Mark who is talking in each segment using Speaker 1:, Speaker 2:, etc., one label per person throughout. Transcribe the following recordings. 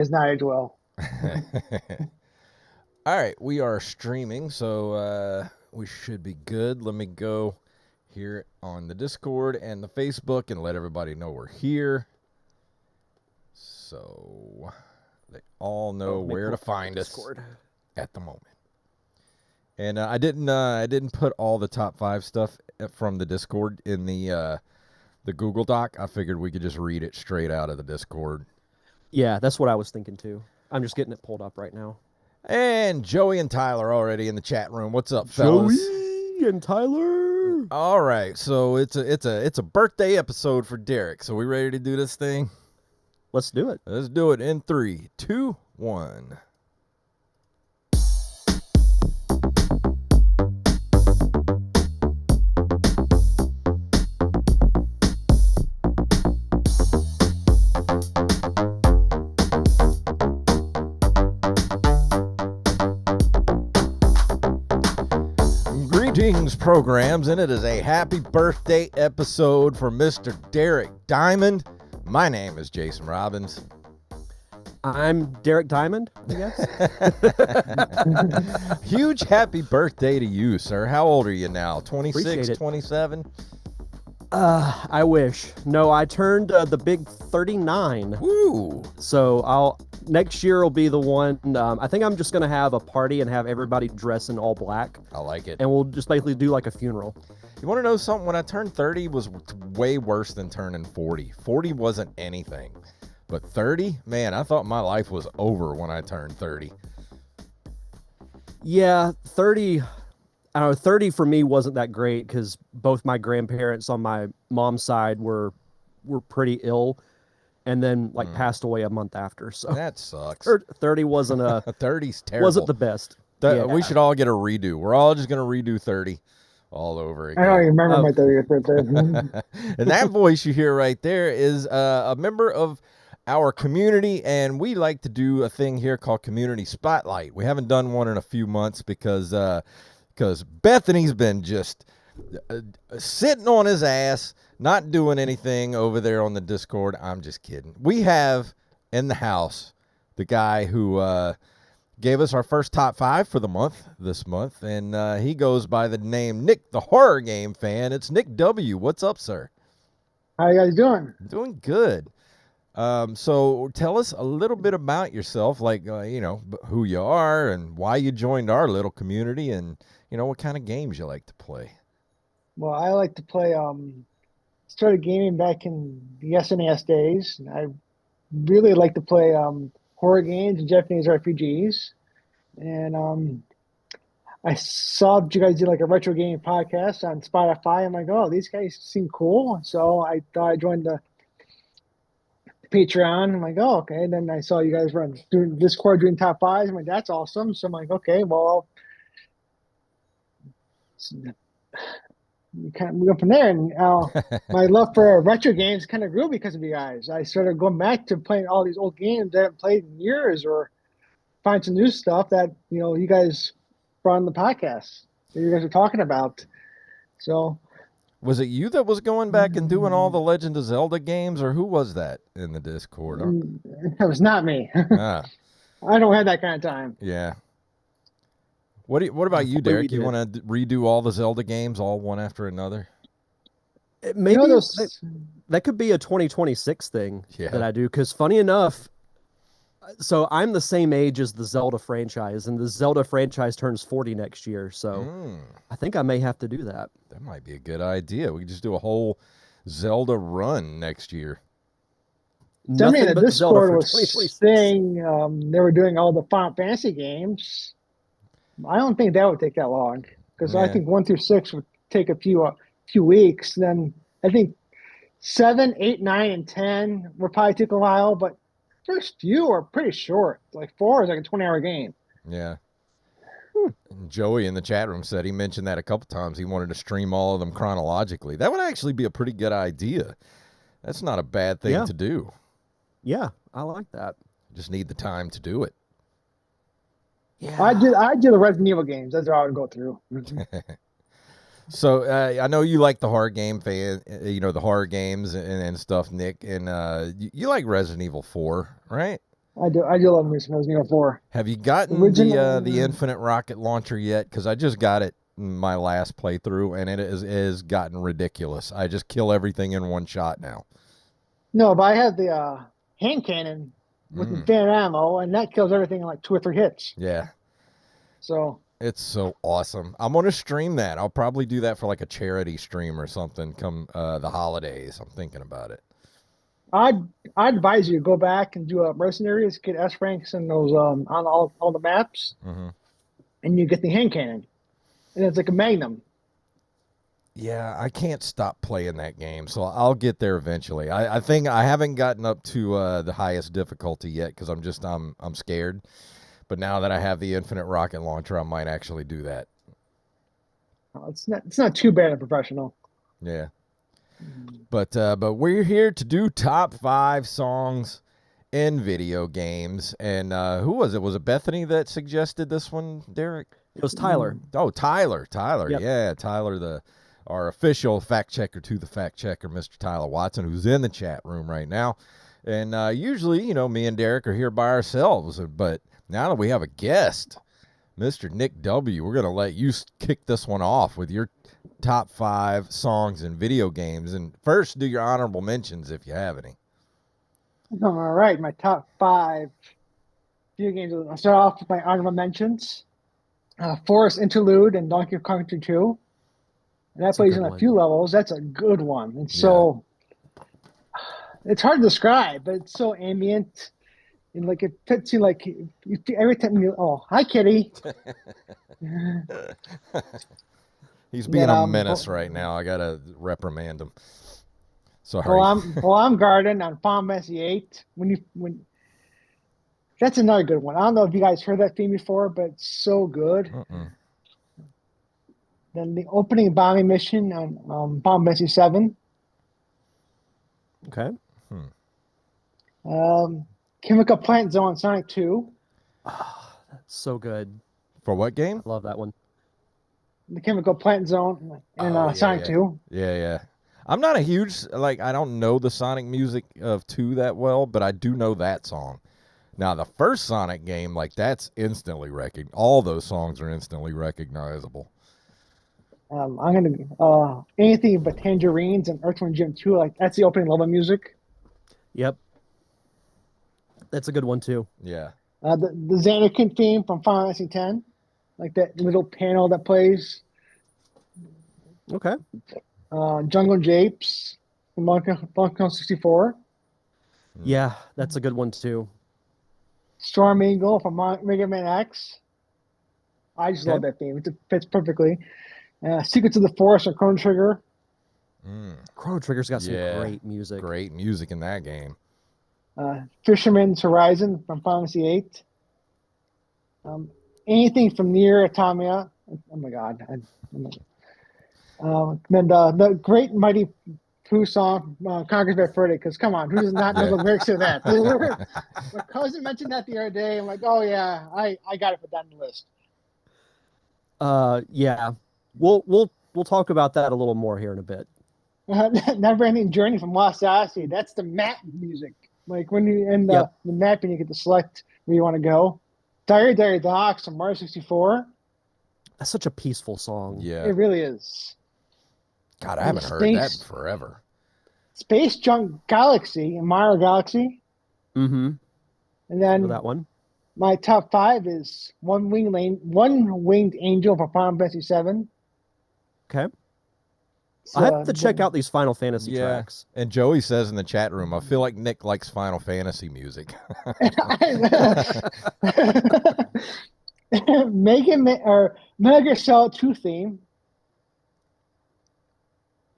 Speaker 1: Does not age well.
Speaker 2: All right, we are streaming, so we should be good. Let me go here on the Discord and the Facebook and let everybody know we're here. So they all know where to find us at the moment. And I didn't put all the top 5 stuff from the Discord in the Google Doc. I figured we could just read it straight out of the Discord.
Speaker 3: Yeah, that's what I was thinking too. I'm just getting it pulled up right now.
Speaker 2: And Joey and Tyler already in the chat room. What's up, fellas?
Speaker 3: Joey and Tyler.
Speaker 2: All right, so it's a birthday episode for Derek. So we ready to do this thing?
Speaker 3: Let's do it.
Speaker 2: Let's do it in 3, 2, 1. Greetings, programs, and it is a happy birthday episode for Mr. Derek Diamond. My name is Jason Robbins.
Speaker 3: I'm Derek Diamond, I guess.
Speaker 2: Huge happy birthday to you, sir. How old are you now? 26, 27?
Speaker 3: I wish. No, I turned the big 39.
Speaker 2: Woo!
Speaker 3: So next year will be the one. I think I'm just gonna have a party and have everybody dress in all black.
Speaker 2: I like it.
Speaker 3: And we'll just basically do like a funeral.
Speaker 2: You want to know something? When I turned 30 was way worse than turning 40. 40 wasn't anything. But 30, man, I thought my life was over when I turned 30.
Speaker 3: Yeah, 30. I don't know, 30 for me wasn't that great because both my grandparents on my mom's side were pretty ill, and then passed away a month after. So
Speaker 2: that sucks.
Speaker 3: 30 wasn't
Speaker 2: 30's terrible.
Speaker 3: Wasn't the best.
Speaker 2: We should all get a redo. We're all just gonna redo 30 all over again.
Speaker 1: I don't even remember my 30th birthday.
Speaker 2: And that voice you hear right there is a member of our community, and we like to do a thing here called Community Spotlight. We haven't done one in a few months because Bethany's been just sitting on his ass, not doing anything over there on the Discord. I'm just kidding. We have in the house the guy who gave us our first top 5 for the month this month, and he goes by the name Nick, the horror game fan. It's Nick W. What's up, sir?
Speaker 1: How you guys doing?
Speaker 2: Doing good. So tell us a little bit about yourself, like, who you are and why you joined our little community, and, what kind of games you like to play.
Speaker 1: Well, I like to play, started gaming back in the SNES days. And I really like to play horror games and Japanese RPGs. And I saw you guys did like a retro game podcast on Spotify. I'm like, oh, these guys seem cool. So I thought I joined the Patreon. I'm like, oh, okay. And then I saw you guys doing Discord doing top 5s. I'm like, that's awesome. So I'm like, okay, well, we kind of go from there. And my love for retro games kind of grew because of you guys. I started going back to playing all these old games that I haven't played in years, or find some new stuff that you guys brought on the podcast that you guys are talking about. So.
Speaker 2: Was it you that was going back and doing all the Legend of Zelda games, or who was that in the Discord?
Speaker 1: It was not me.
Speaker 2: Ah.
Speaker 1: I don't have that kind of time.
Speaker 2: Yeah. What about you, Derek? You want to redo all the Zelda games, all one after another?
Speaker 3: Maybe that could be a 2026 thing that I do, because funny enough, so I'm the same age as the Zelda franchise, and the Zelda franchise turns 40 next year. So I think I may have to do that.
Speaker 2: That might be a good idea. We could just do a whole Zelda run next year.
Speaker 1: Somebody in the Discord was saying they were doing all the Final Fantasy games. I don't think that would take that long, because I think 1 through 6 would take a few weeks. Then I think 7, 8, 9, and 10 would probably take a while, but first few are pretty short. Like 4 is like a 20-hour game.
Speaker 2: Yeah. Joey in the chat room said he mentioned that a couple times. He wanted to stream all of them chronologically. That would actually be a pretty good idea. That's not a bad thing to do.
Speaker 3: Yeah, I like that.
Speaker 2: Just need the time to do it.
Speaker 1: Yeah. I did the Resident Evil games. That's what I would go through.
Speaker 2: So I know you like the horror game fan, the horror games and stuff, Nick, and you like Resident Evil 4, right?
Speaker 1: I do love me some Resident Evil 4.
Speaker 2: Have you gotten the Infinite Rocket Launcher yet? Because I just got it in my last playthrough, and it is gotten ridiculous. I just kill everything in one shot now.
Speaker 1: No, but I have the hand cannon with infinite ammo, and that kills everything in like 2 or 3 hits.
Speaker 2: Yeah.
Speaker 1: So
Speaker 2: it's so awesome. I'm gonna stream that. I'll probably do that for like a charity stream or something come the holidays. I'm thinking about it.
Speaker 1: I'd advise you to go back and do a mercenaries, get S ranks and those on all the maps, and you get the hand cannon, and it's like a magnum.
Speaker 2: Yeah, I can't stop playing that game, so I'll get there eventually. I think I haven't gotten up to the highest difficulty yet because I'm scared. But now that I have the Infinite Rocket Launcher, I might actually do that.
Speaker 1: It's not too bad a professional.
Speaker 2: Yeah. But we're here to do top 5 songs in video games. And who was it? Was it Bethany that suggested this one, Derek?
Speaker 3: It was Tyler.
Speaker 2: Oh, Tyler.
Speaker 3: Yep.
Speaker 2: Yeah, Tyler, our official fact checker to the fact checker, Mr. Tyler Watson, who's in the chat room right now. And usually, me and Derek are here by ourselves. But now that we have a guest, Mr. Nick W., we're going to let you kick this one off with your top 5 songs in video games. And first, do your honorable mentions if you have any.
Speaker 1: All right, my top 5 video games. I'll start off with my honorable mentions. Forest Interlude and Donkey Kong Country 2. And that plays in a few levels. That's a good one. And so it's hard to describe, but it's so ambient. And like it fits you like every time hi Kitty.
Speaker 2: He's being a menace right now. I gotta reprimand him. Sorry.
Speaker 1: I'm Garden on Final Fantasy VIII. When that's another good one. I don't know if you guys heard that theme before, but it's so good. Then the opening bombing mission on Final Fantasy VII.
Speaker 3: Okay.
Speaker 1: Chemical Plant Zone on Sonic 2.
Speaker 3: Oh, that's so good.
Speaker 2: For what game?
Speaker 3: I love that one.
Speaker 1: The Chemical Plant Zone in Sonic 2.
Speaker 2: Yeah. I'm not a huge, I don't know the Sonic music of 2 that well, but I do know that song. Now, the first Sonic game, that's instantly recognizable. All those songs are instantly recognizable.
Speaker 1: I'm going to, anything but Tangerines and Earthworm Jim 2, that's the opening level music.
Speaker 3: Yep. That's a good one, too.
Speaker 2: Yeah.
Speaker 1: The Zanarkand theme from Final Fantasy X, that little panel that plays.
Speaker 3: Okay.
Speaker 1: Jungle Japes from Donkey Kong 64.
Speaker 3: Yeah, that's a good one, too.
Speaker 1: Storm Eagle from Mega Man X. I just love that theme. It fits perfectly. Secrets of the Forest or Chrono Trigger.
Speaker 3: Chrono Trigger's got some great music.
Speaker 2: Great music in that game.
Speaker 1: Fisherman's Horizon from Final Fantasy VIII. Anything from Nier Automata. Oh my God. Then the Great Mighty Pooh song, Conquered by Freddy, because come on, who does not know the lyrics to that? My cousin mentioned that the other day. I'm like, oh yeah, I got to put that on the list.
Speaker 3: Yeah. We'll talk about that a little more here in a bit.
Speaker 1: Never Ending Journey from Lost Odyssey. That's the map music. When you end the map and you get to select where you want to go. Diary Docks from Mario 64.
Speaker 3: That's such a peaceful song.
Speaker 2: Yeah.
Speaker 1: It really is.
Speaker 2: God, I haven't heard that in forever.
Speaker 1: Space Junk Galaxy and Mario Galaxy.
Speaker 3: Mm-hmm.
Speaker 1: And then
Speaker 3: that one.
Speaker 1: My top 5 is One Winged Angel from Final Fantasy VII.
Speaker 3: Okay. I have to check out these Final Fantasy tracks.
Speaker 2: And Joey says in the chat room, I feel like Nick likes Final Fantasy music.
Speaker 1: Mega Cell 2 theme.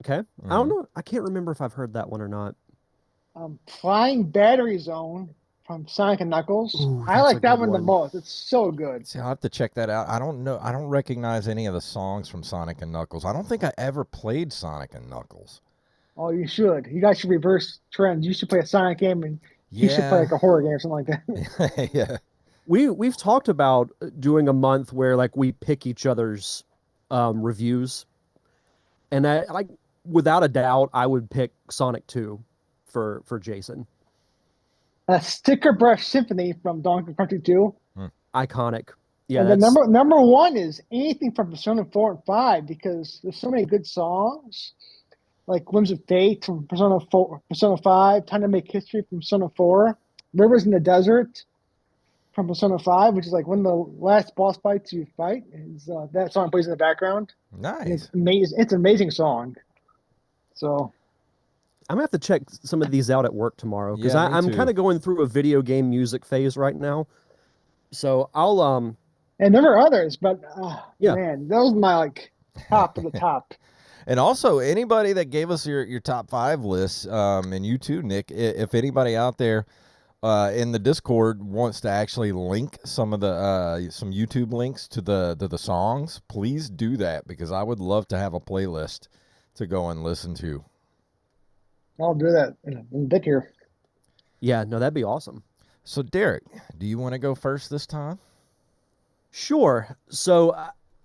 Speaker 3: Okay. I don't know. I can't remember if I've heard that one or not.
Speaker 1: Flying Battery Zone from Sonic and Knuckles.
Speaker 3: Ooh,
Speaker 1: I like that one the most. It's so good.
Speaker 2: See, I'll have to check that out. I don't know. I don't recognize any of the songs from Sonic and Knuckles. I don't think I ever played Sonic and Knuckles.
Speaker 1: Oh, you should. You guys should reverse trends. You should play a Sonic game and you should play a horror game or something like
Speaker 2: that. Yeah.
Speaker 3: We've talked about doing a month where we pick each other's reviews. And without a doubt, I would pick Sonic 2 for Jason.
Speaker 1: Sticker Brush Symphony from Donkey Kong Country 2.
Speaker 3: Iconic. Yeah,
Speaker 1: and the number one is anything from Persona 4 and 5 because there's so many good songs, like Whims of Fate from Persona 4, Persona 5, Time to Make History from Persona 4, Rivers in the Desert from Persona 5, which is like one of the last boss fights you fight. Is that song plays in the background?
Speaker 2: Nice.
Speaker 1: It's amazing. It's an amazing song. So
Speaker 3: I'm gonna have to check some of these out at work tomorrow because I'm kind of going through a video game music phase right now. So I'll
Speaker 1: And there were others, but man, those are my like top of the top.
Speaker 2: And also, anybody that gave us your top 5 lists, and you too, Nick, if anybody out there in the Discord wants to actually link some of the some YouTube links to the songs, please do that because I would love to have a playlist to go and listen to.
Speaker 1: I'll do that in a bit here.
Speaker 3: Yeah, no, that'd be awesome.
Speaker 2: So, Derek, do you want to go first this time?
Speaker 3: Sure. So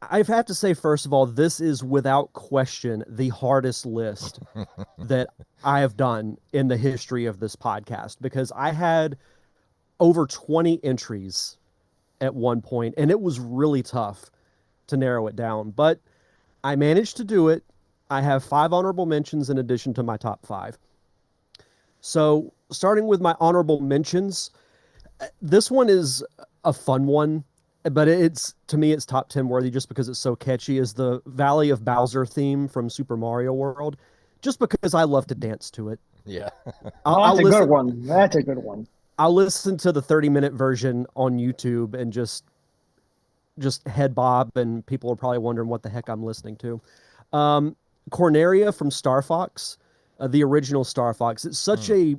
Speaker 3: I have to say, first of all, this is without question the hardest list that I have done in the history of this podcast because I had over 20 entries at one point, and it was really tough to narrow it down. But I managed to do it. I have 5 honorable mentions in addition to my top 5. So starting with my honorable mentions, this one is a fun one. But to me, it's top 10 worthy just because it's so catchy, is the Valley of Bowser theme from Super Mario World, just because I love to dance to it.
Speaker 2: Yeah.
Speaker 1: That's a good one. That's a good one.
Speaker 3: I'll listen to the 30-minute version on YouTube and just head bob, and people are probably wondering what the heck I'm listening to. Corneria from Star Fox, the original Star Fox. It's such a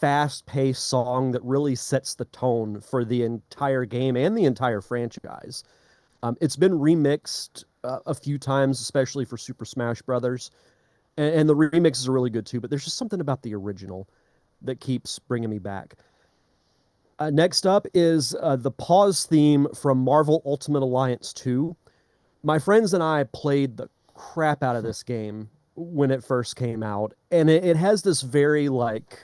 Speaker 3: fast-paced song that really sets the tone for the entire game and the entire franchise. It's been remixed a few times, especially for Super Smash Brothers, and the remixes are really good too, but there's just something about the original that keeps bringing me back. Next up is the pause theme from Marvel Ultimate Alliance 2. My friends and I played the crap out of this game when it first came out, and it has this very, like,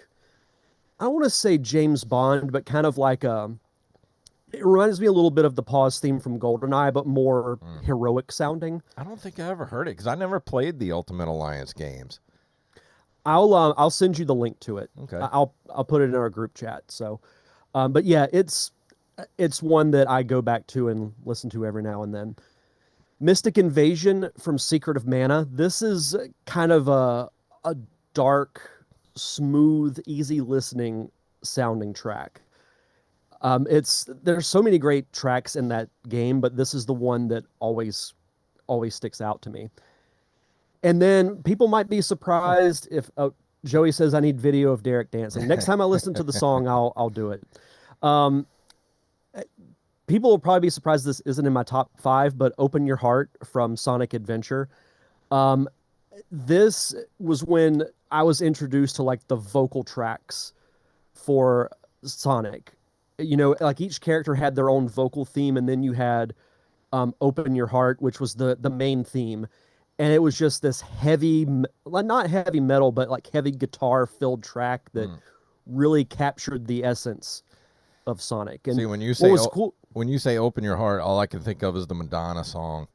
Speaker 3: I don't want to say James Bond, but kind of like it reminds me a little bit of the pause theme from GoldenEye, but more heroic sounding.
Speaker 2: I don't think I ever heard it because I never played the Ultimate Alliance games.
Speaker 3: I'll send you the link to it.
Speaker 2: Okay.
Speaker 3: I'll put it in our group chat. So, but yeah, it's one that I go back to and listen to every now and then. Mystic Invasion from Secret of Mana. This is kind of a dark, smooth, easy listening sounding track. There's so many great tracks in that game, but this is the one that always sticks out to me. And then people might be surprised if Joey says I need video of Derek dancing. Next time I listen to the song, I'll do it. People will probably be surprised this isn't in my top 5, but Open Your Heart from Sonic Adventure. This was when I was introduced to like the vocal tracks for Sonic. You know, like each character had their own vocal theme, and then you had Open Your Heart, which was the main theme. And it was just this heavy, not heavy metal, but like heavy guitar filled track that really captured the essence of Sonic. And
Speaker 2: see, when you say Open Your Heart, all I can think of is the Madonna song.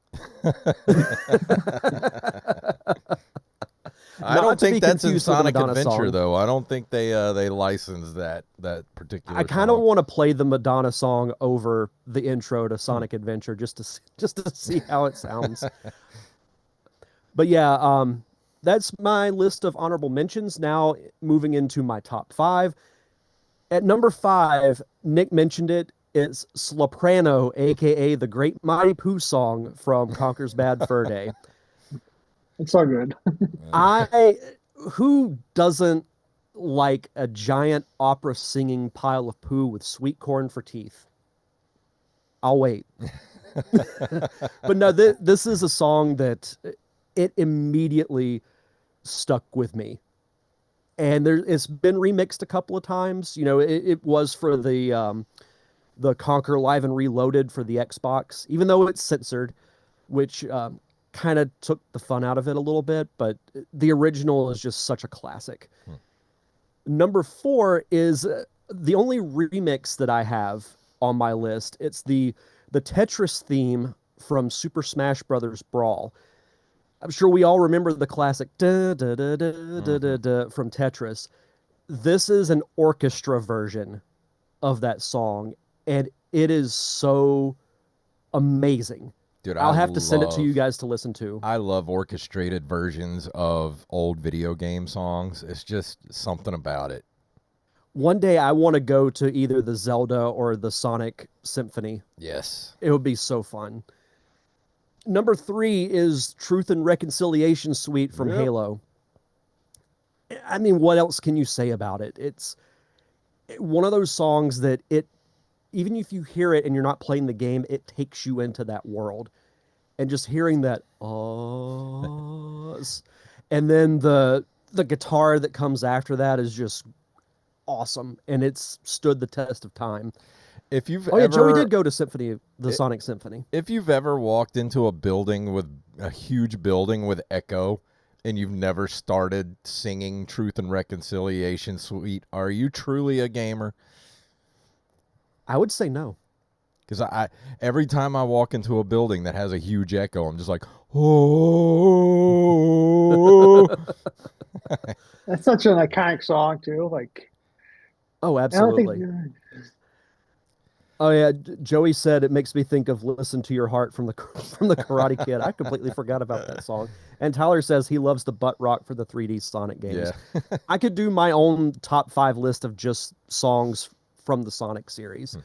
Speaker 2: I don't think that's in Sonic Adventure, though. I don't think they licensed that particular
Speaker 3: I kind of want to play the Madonna song over the intro to Sonic Adventure just to see how it sounds. But yeah, that's my list of honorable mentions. Now moving into my top 5. At number 5, Nick mentioned it. It's Slaprano, a.k.a. the Great Mighty Pooh song from Conker's Bad Fur Day.
Speaker 1: It's so good.
Speaker 3: Who doesn't like a giant opera singing pile of poo with sweet corn for teeth? I'll wait. But no, this is a song that it immediately stuck with me. And it's been remixed a couple of times. You know, it was for the Conker Live and Reloaded for the Xbox, even though it's censored, which kind of took the fun out of it a little bit, but the original is just such a classic. Number 4 is the only remix that I have on my list, it's the Tetris theme from Super Smash Brothers Brawl. I'm sure we all remember the classic da da da da da da da from Tetris. This is an orchestra version of that song, and it is so amazing.
Speaker 2: Dude,
Speaker 3: I'll have to send it to you guys to listen to.
Speaker 2: I love orchestrated versions of old video game songs. It's just something about it.
Speaker 3: One day I want to go to either the Zelda or the Sonic Symphony.
Speaker 2: Yes.
Speaker 3: It would be so fun. Number 3 is Truth and Reconciliation Suite from Halo. I mean, what else can you say about it? It's one of those songs that even if you hear it and you're not playing the game, it takes you into that world. And just hearing that, and then the guitar that comes after that is just awesome. And it's stood the test of time.
Speaker 2: If you've
Speaker 3: Joey did go to Sonic Symphony.
Speaker 2: If you've ever walked into a building with a huge building with echo and you've never started singing Truth and Reconciliation Suite, are you truly a gamer?
Speaker 3: I would say no.
Speaker 2: Because every time I walk into a building that has a huge echo, I'm just like, oh.
Speaker 1: That's such an iconic song too. Like,
Speaker 3: oh, absolutely. Oh yeah, Joey said it makes me think of "Listen to Your Heart" from the Karate Kid. I completely forgot about that song. And Tyler says he loves the butt rock for the 3D Sonic games. Yeah. I could do my own top 5 list of just songs from the Sonic series.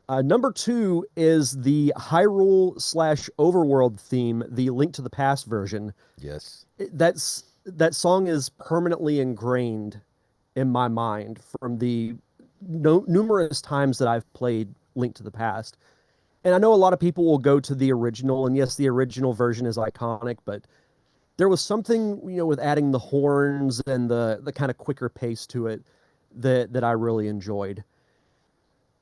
Speaker 3: Number 2 is the Hyrule / Overworld theme, the Link to the Past version.
Speaker 2: Yes,
Speaker 3: that song is permanently ingrained in my mind from the numerous times that I've played Link to the Past. And I know a lot of people will go to the original, and yes, the original version is iconic, but there was something, with adding the horns and the kind of quicker pace to it that I really enjoyed.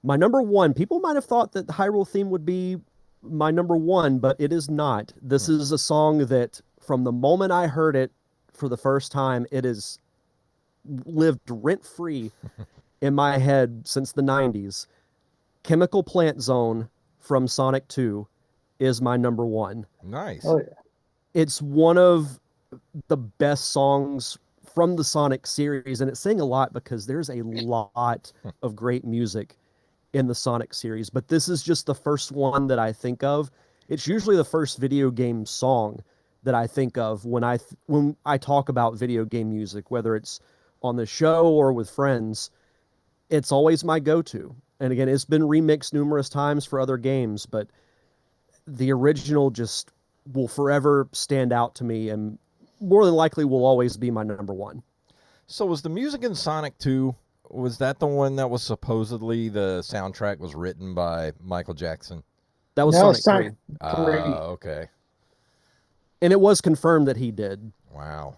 Speaker 3: My number 1, people might have thought that the Hyrule theme would be my number 1, but it is not. This is a song that from the moment I heard it for the first time, it has lived rent-free in my head since the 90s. Chemical Plant Zone from Sonic 2 is my number 1.
Speaker 2: Nice.
Speaker 1: Oh, yeah.
Speaker 3: It's one of the best songs from the Sonic series, and it's saying a lot because there's a lot of great music in the Sonic series, but this is just the first one that I think of. It's usually the first video game song that I think of when I talk about video game music, whether it's on the show or with friends. It's always my go-to. And again, it's been remixed numerous times for other games, but the original just will forever stand out to me and more than likely will always be my number 1.
Speaker 2: So was the music in Sonic 2, was that the one that was supposedly the soundtrack was written by Michael Jackson?
Speaker 3: That was Sonic 3.
Speaker 2: Okay.
Speaker 3: And it was confirmed that he did.
Speaker 2: Wow.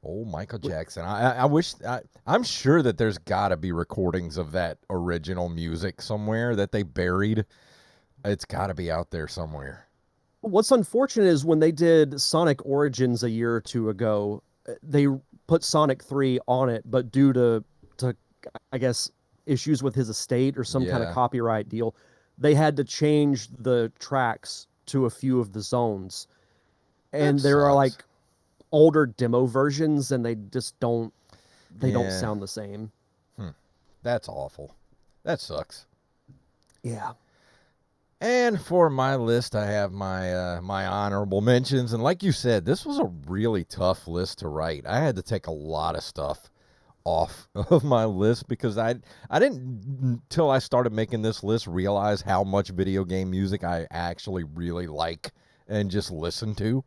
Speaker 2: Oh, Michael Jackson. I wish, I'm sure that there's got to be recordings of that original music somewhere that they buried. It's got to be out there somewhere.
Speaker 3: What's unfortunate is when they did Sonic Origins a year or two ago, they put Sonic 3 on it, but due to I guess, issues with his estate or some kind of copyright deal, they had to change the tracks to a few of the zones. And there are like older demo versions and they just don't sound the same.
Speaker 2: That's awful. That sucks.
Speaker 3: Yeah.
Speaker 2: And for my list, I have my honorable mentions. And like you said, this was a really tough list to write. I had to take a lot of stuff off of my list because I didn't, until I started making this list, realize how much video game music I actually really like and just listen to.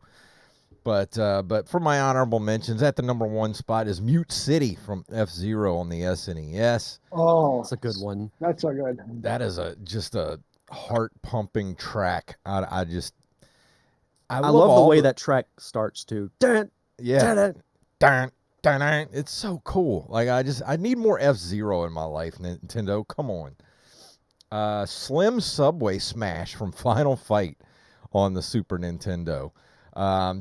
Speaker 2: But for my honorable mentions, at the number 1 spot is Mute City from F-Zero on the SNES.
Speaker 1: Oh,
Speaker 3: that's a good one.
Speaker 1: That's so good.
Speaker 2: That is just a heart-pumping track. I
Speaker 3: love the way that track starts too.
Speaker 2: Yeah. It's so cool. Like I need more F-Zero in my life, Nintendo. Come on. Slim Subway Smash from Final Fight on the Super Nintendo.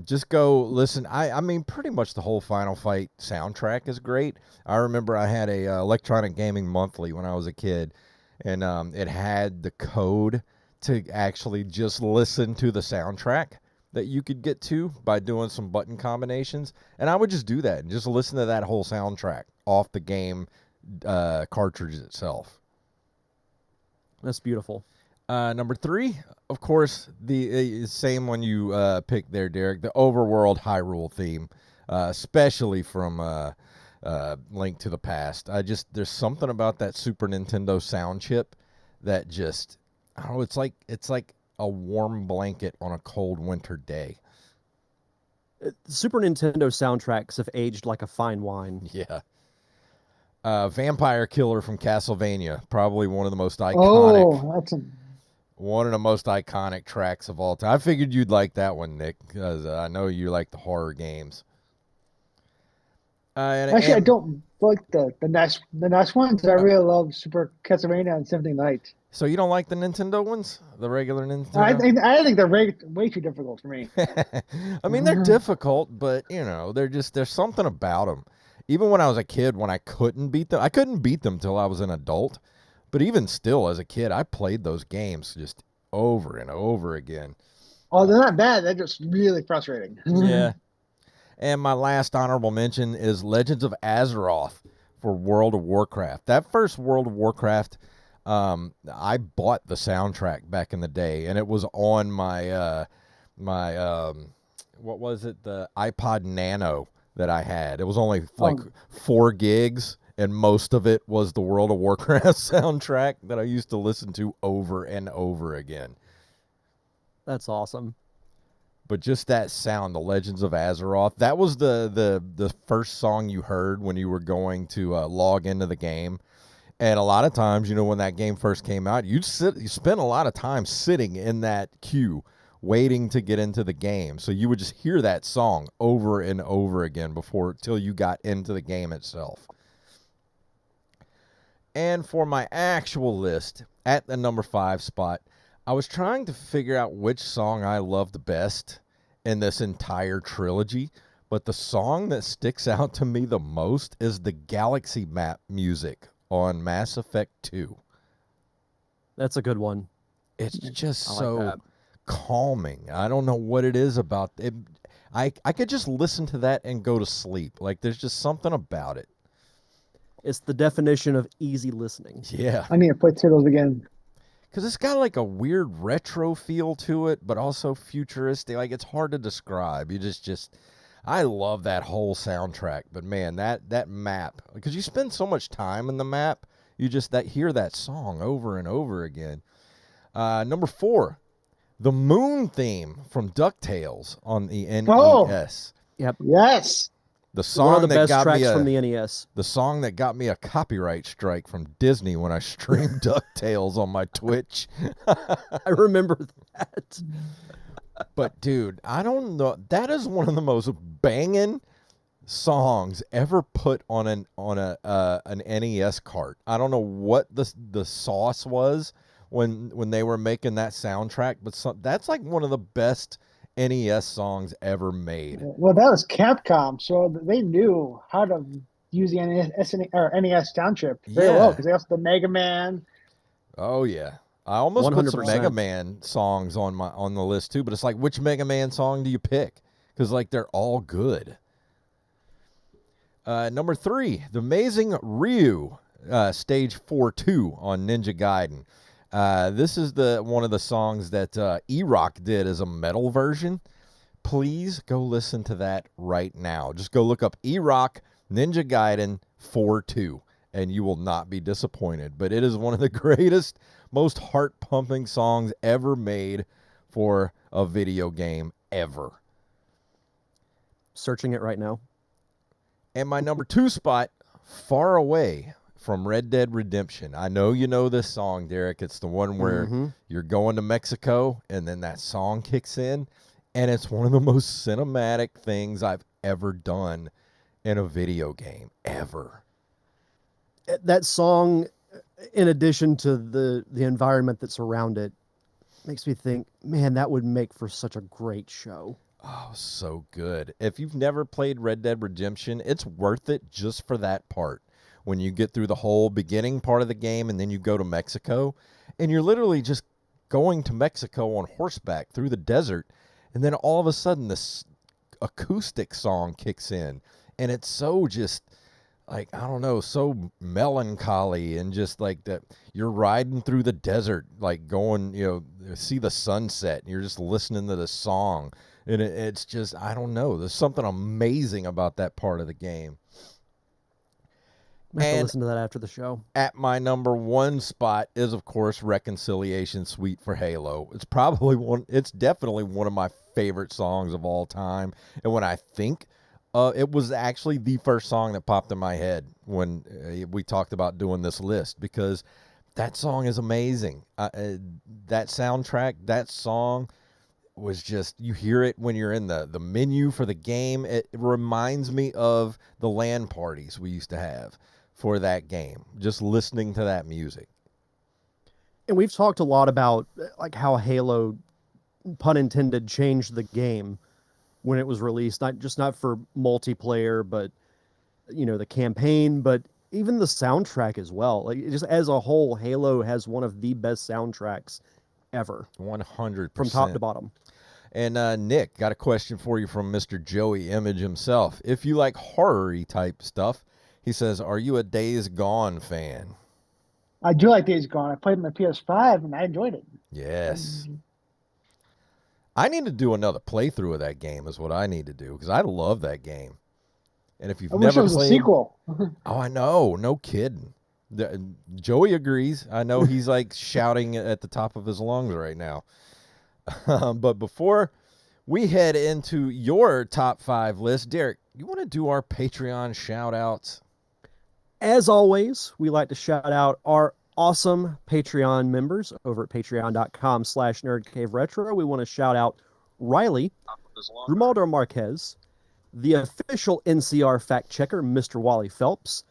Speaker 2: Just go listen. I mean, pretty much the whole Final Fight soundtrack is great. I remember I had a Electronic Gaming Monthly when I was a kid, and it had the code to actually just listen to the soundtrack that you could get to by doing some button combinations. And I would just do that and just listen to that whole soundtrack off the game cartridge itself.
Speaker 3: That's beautiful.
Speaker 2: Number 3, of course, the same one you picked there, Derek, the Overworld Hyrule theme, especially from Link to the Past. There's something about that Super Nintendo sound chip that just, I don't know, it's like a warm blanket on a cold winter day.
Speaker 3: Super Nintendo soundtracks have aged like a fine wine.
Speaker 2: Yeah. Vampire Killer from Castlevania, probably one of the most iconic.
Speaker 1: Oh, that's
Speaker 2: one of the most iconic tracks of all time. I figured you'd like that one, Nick, because I know you like the horror games.
Speaker 1: Actually, I don't like the NES ones. I really love Super Castlevania and Symphony Night.
Speaker 2: So you don't like the Nintendo ones, the regular Nintendo?
Speaker 1: I think they're way too difficult for me.
Speaker 2: I mean, they're difficult, but there's something about them. Even when I was a kid, when I couldn't beat them till I was an adult. But even still, as a kid, I played those games just over and over again.
Speaker 1: Oh, they're not bad. They're just really frustrating.
Speaker 2: Yeah. And my last honorable mention is Legends of Azeroth for World of Warcraft. That first World of Warcraft, I bought the soundtrack back in the day, and it was on my what was it? The iPod Nano that I had. It was only like 4 gigs. And most of it was the World of Warcraft soundtrack that I used to listen to over and over again.
Speaker 3: That's awesome.
Speaker 2: But just that sound, the Legends of Azeroth, that was the first song you heard when you were going to log into the game. And a lot of times, when that game first came out, you spent a lot of time sitting in that queue waiting to get into the game. So you would just hear that song over and over again till you got into the game itself. And for my actual list, at the number 5 spot, I was trying to figure out which song I loved best in this entire trilogy, but the song that sticks out to me the most is the Galaxy Map music on Mass Effect 2.
Speaker 3: That's a good one.
Speaker 2: It's just so calming. I don't know what it is about it. I could just listen to that and go to sleep. Like, there's just something about it.
Speaker 3: It's the definition of easy listening.
Speaker 2: Yeah.
Speaker 1: I need to play Turtles again.
Speaker 2: Because it's got like a weird retro feel to it, but also futuristic. Like, it's hard to describe. You I love that whole soundtrack. But man, that map, because you spend so much time in the map, you just hear that song over and over again. Number 4, the Moon theme from DuckTales on the NES.
Speaker 1: Oh,
Speaker 3: yep.
Speaker 1: Yes.
Speaker 2: The song
Speaker 3: one of the
Speaker 2: that
Speaker 3: best
Speaker 2: got
Speaker 3: tracks
Speaker 2: me
Speaker 3: from the NES.
Speaker 2: The song that got me a copyright strike from Disney when I streamed DuckTales on my Twitch.
Speaker 3: I remember that.
Speaker 2: But dude, I don't know. That is one of the most banging songs ever put on an NES cart. I don't know what the sauce was when they were making that soundtrack, but that's like one of the best NES songs ever made.
Speaker 1: Well, that was Capcom, so they knew how to use the NES township very well, because they also the Mega Man.
Speaker 2: Oh yeah, I almost 100%. Put some Mega Man songs on the list too, but it's like, which Mega Man song do you pick? Because like they're all good. Number 3, The Amazing Ryu, Stage 4-2 on Ninja Gaiden. This is one of the songs that E-Rock did as a metal version. Please go listen to that right now. Just go look up E-Rock Ninja Gaiden 4-2, and you will not be disappointed. But it is one of the greatest, most heart-pumping songs ever made for a video game ever.
Speaker 3: Searching it right now.
Speaker 2: And my number 2 spot, Far Away from Red Dead Redemption. I know you know this song, Derek. It's the one where you're going to Mexico and then that song kicks in, and it's one of the most cinematic things I've ever done in a video game, ever.
Speaker 3: That song, in addition to the environment that's around it, makes me think, man, that would make for such a great show.
Speaker 2: Oh, so good. If you've never played Red Dead Redemption, it's worth it just for that part. When you get through the whole beginning part of the game and then you go to Mexico, and you're literally just going to Mexico on horseback through the desert, and then all of a sudden this acoustic song kicks in, and it's so just like, I don't know, so melancholy, and just like that you're riding through the desert, like going, see the sunset, and you're just listening to the song. And it's just, I don't know, there's something amazing about that part of the game.
Speaker 3: I have to listen to that after the show.
Speaker 2: At my number one spot is, of course, Reconciliation Suite for Halo. It's definitely one of my favorite songs of all time. And when I think, it was actually the first song that popped in my head when we talked about doing this list, because that song is amazing. That soundtrack, that song was just, you hear it when you're in the menu for the game. It reminds me of the LAN parties we used to have for that game, just listening to that music.
Speaker 3: And we've talked a lot about like how Halo, pun intended, changed the game when it was released, not for multiplayer, but the campaign, but even the soundtrack as well. Like, just as a whole, Halo has one of the best soundtracks ever.
Speaker 2: 100%.
Speaker 3: From top to bottom.
Speaker 2: And Nick, got a question for you from Mr. Joey Image himself. If you like horror-y type stuff, he says, are you a Days Gone fan?
Speaker 1: I do like Days Gone. I played on my PS5 and I enjoyed it.
Speaker 2: Yes. I need to do another playthrough of that game is what I need to do, because I love that game. And if you've never
Speaker 1: wish it was a sequel.
Speaker 2: Oh, I know. No kidding. Joey agrees. I know he's like shouting at the top of his lungs right now. But before we head into your top 5 list, Derek, you want to do our Patreon shout outs?
Speaker 3: As always, we like to shout out our awesome Patreon members over at patreon.com/nerdcaveretro. We want to shout out Riley, Romualdo Marquez, the official NCR fact checker, Mr. Wally Phelps,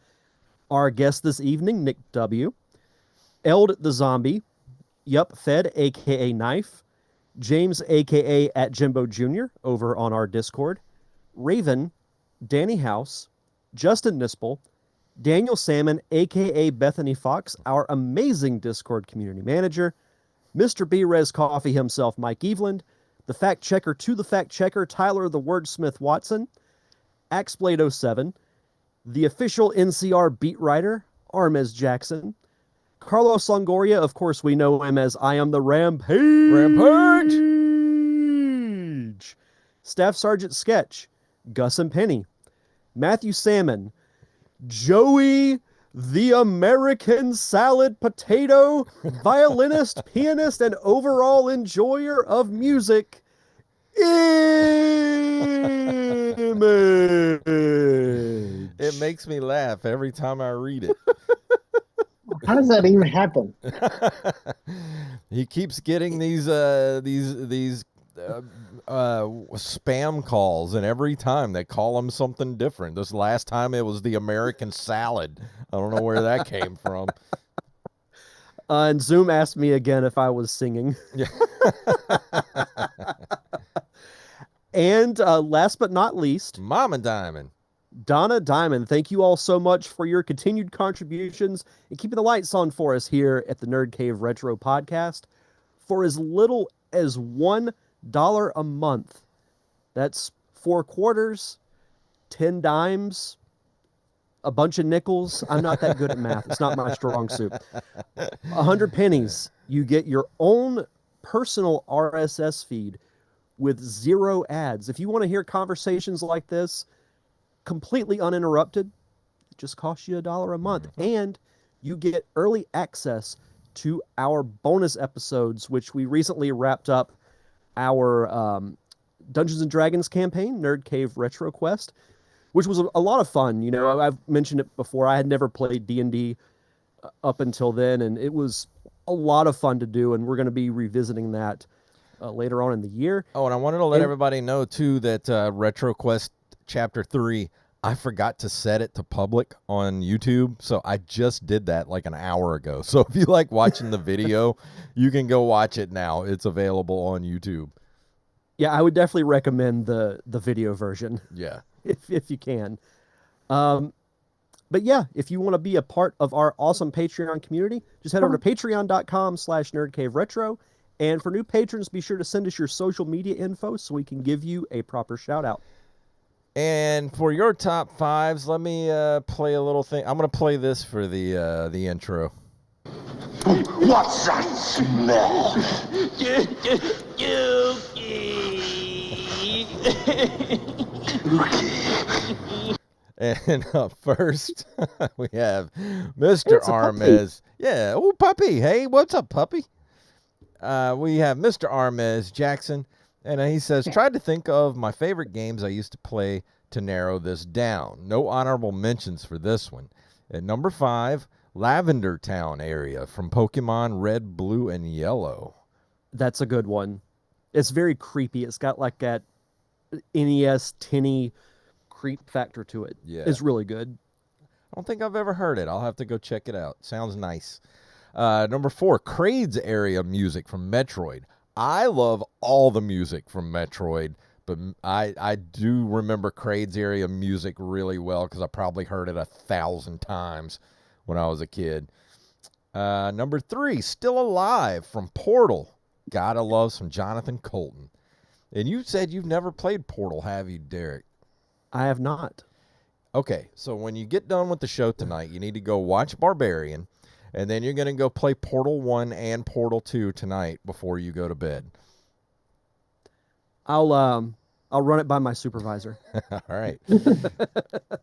Speaker 3: our guest this evening, Nick W., Eld the Zombie, Yup Fed, a.k.a. Knife, James, a.k.a. at Jimbo Jr. over on our Discord, Raven, Danny House, Justin Nispel, Daniel Salmon, a.k.a. Bethany Fox, our amazing Discord community manager, Mr. B-Rez Coffee himself, Mike Eveland, the fact checker to the fact checker, Tyler the Wordsmith Watson, Axeblade07, the official NCR beat writer, Armez Jackson, Carlos Longoria, of course we know him as I Am the Rampage! Staff Sergeant Sketch, Gus and Penny, Matthew Salmon, Joey the American Salad Potato, violinist, pianist, and overall enjoyer of music, Image.
Speaker 2: It makes me laugh every time I read it.
Speaker 1: How does that even happen?
Speaker 2: He keeps getting these spam calls, and every time they call him something different. This last time it was the American Salad. I don't know where that came from.
Speaker 3: And Zoom asked me again if I was singing.
Speaker 2: Yeah.
Speaker 3: And last but not least,
Speaker 2: Mama Diamond.
Speaker 3: Donna Diamond, thank you all so much for your continued contributions and keeping the lights on for us here at the Nerd Cave Retro Podcast. For as little as $1 a month, that's 4 quarters, 10 dimes, a bunch of nickels. I'm not that good at math. It's not my strong suit. 100 pennies. You get your own personal RSS feed with 0 ads. If you want to hear conversations like this completely uninterrupted, it just costs you $1 a month. And you get early access to our bonus episodes, which we recently wrapped up our Dungeons and Dragons campaign, Nerd Cave Retro Quest, which was a lot of fun. You know, I've mentioned it before. I had never played D&D up until then, and it was a lot of fun to do, and we're going to be revisiting that later on in the year.
Speaker 2: Oh, and I wanted to let everybody know, too, that Retro Quest Chapter 3, I forgot to set it to public on YouTube, so I just did that like an hour ago. So if you like watching the video, you can go watch it now. It's available on YouTube.
Speaker 3: Yeah, I would definitely recommend the video version.
Speaker 2: Yeah.
Speaker 3: If you can. But yeah, if you want to be a part of our awesome Patreon community, just head over to patreon.com/nerdcaveretro. And for new patrons, be sure to send us your social media info so we can give you a proper shout out.
Speaker 2: And for your top fives, let me play a little thing. I'm going to play this for the intro.
Speaker 4: What's that smell?
Speaker 2: And up first, we have Mr. Armez. Yeah. Oh, puppy. Hey, what's up, puppy? We have Mr. Armez Jackson. And he says, tried to think of my favorite games I used to play to narrow this down. No honorable mentions for this one. At number 5, Lavender Town area from Pokemon Red, Blue, and Yellow.
Speaker 3: That's a good one. It's very creepy. It's got like that NES tinny creep factor to it.
Speaker 2: Yeah.
Speaker 3: It's really good.
Speaker 2: I don't think I've ever heard it. I'll have to go check it out. Sounds nice. Number 4, Kraid's area music from Metroid. I love all the music from Metroid, but I do remember Kraid's area music really well because I probably heard it 1,000 times when I was a kid. Number 3, Still Alive from Portal. Gotta love some Jonathan Coulton. And you said you've never played Portal, have you, Derek?
Speaker 3: I have not.
Speaker 2: Okay, so when you get done with the show tonight, you need to go watch Barbarian. And then you're going to go play Portal 1 and Portal 2 tonight before you go to bed.
Speaker 3: I'll run it by my supervisor.
Speaker 2: All right.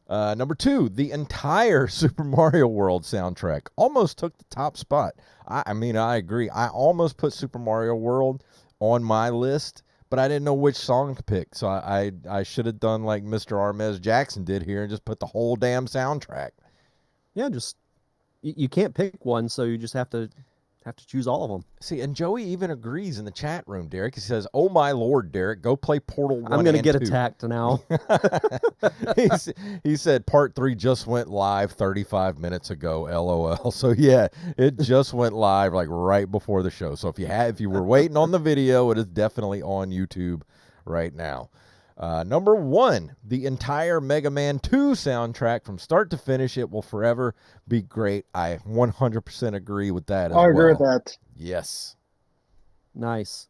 Speaker 2: Number 2, the entire Super Mario World soundtrack almost took the top spot. I mean, I agree. I almost put Super Mario World on my list, but I didn't know which song to pick. So I should have done like Mr. Armez Jackson did here and just put the whole damn soundtrack.
Speaker 3: Yeah, just... You can't pick one, so you just have to choose all of them.
Speaker 2: See, and Joey even agrees in the chat room, Derek. He says, "Oh my Lord, Derek, go play Portal 1
Speaker 3: I'm going to get
Speaker 2: 2.
Speaker 3: attacked now."
Speaker 2: He said Part 3 just went live 35 minutes ago, LOL. So yeah, it just went live like right before the show. So if you were waiting on the video, it is definitely on YouTube right now. Number 1, the entire Mega Man 2 soundtrack from start to finish. It will forever be great. I 100% agree with that as well.
Speaker 1: I agree with that.
Speaker 2: Yes.
Speaker 3: Nice.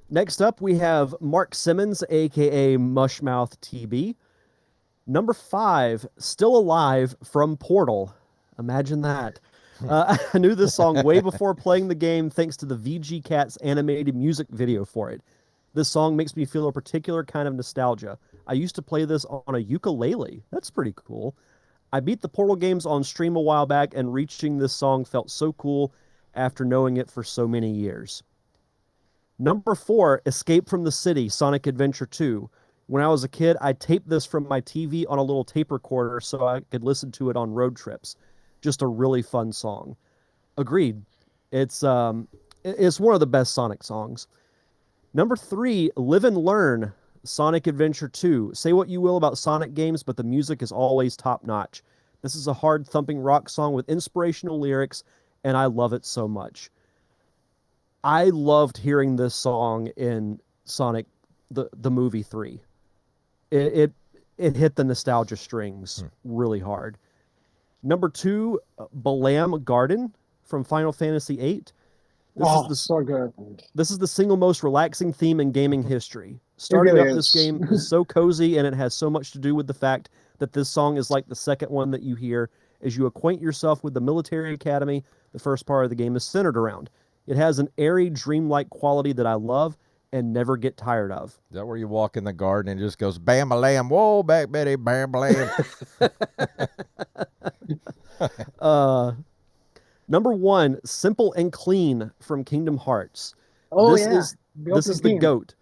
Speaker 3: Next up, we have Mark Simmons, a.k.a. Mushmouth TB. Number 5, Still Alive from Portal. Imagine that. I knew this song way before playing the game thanks to the VG Cats animated music video for it. This song makes me feel a particular kind of nostalgia. I used to play this on a ukulele. That's pretty cool. I beat the Portal games on stream a while back, and reaching this song felt so cool after knowing it for so many years. Number 4, Escape from the City, Sonic Adventure 2. When I was a kid, I taped this from my TV on a little tape recorder so I could listen to it on road trips. Just a really fun song. Agreed. It's one of the best Sonic songs. Number 3, Live and Learn, Sonic Adventure 2. Say what you will about Sonic games, but the music is always top-notch. This is a hard-thumping rock song with inspirational lyrics, and I love it so much. I loved hearing this song in Sonic the movie 3. It hit the nostalgia strings really hard. Number 2, Balam Garden from Final Fantasy VIII.
Speaker 1: So good.
Speaker 3: This is the single most relaxing theme in gaming history. Starting up this game is so cozy, and it has so much to do with the fact that this song is like the second one that you hear as you acquaint yourself with the military academy the first part of the game is centered around. It has an airy, dreamlike quality that I love and never get tired of.
Speaker 2: Is that where you walk in the garden and it just goes, bam-a-lam, whoa, back Betty, bam-a-lam?
Speaker 3: Number 1, Simple and Clean from Kingdom Hearts.
Speaker 1: Oh,
Speaker 3: This is the GOAT.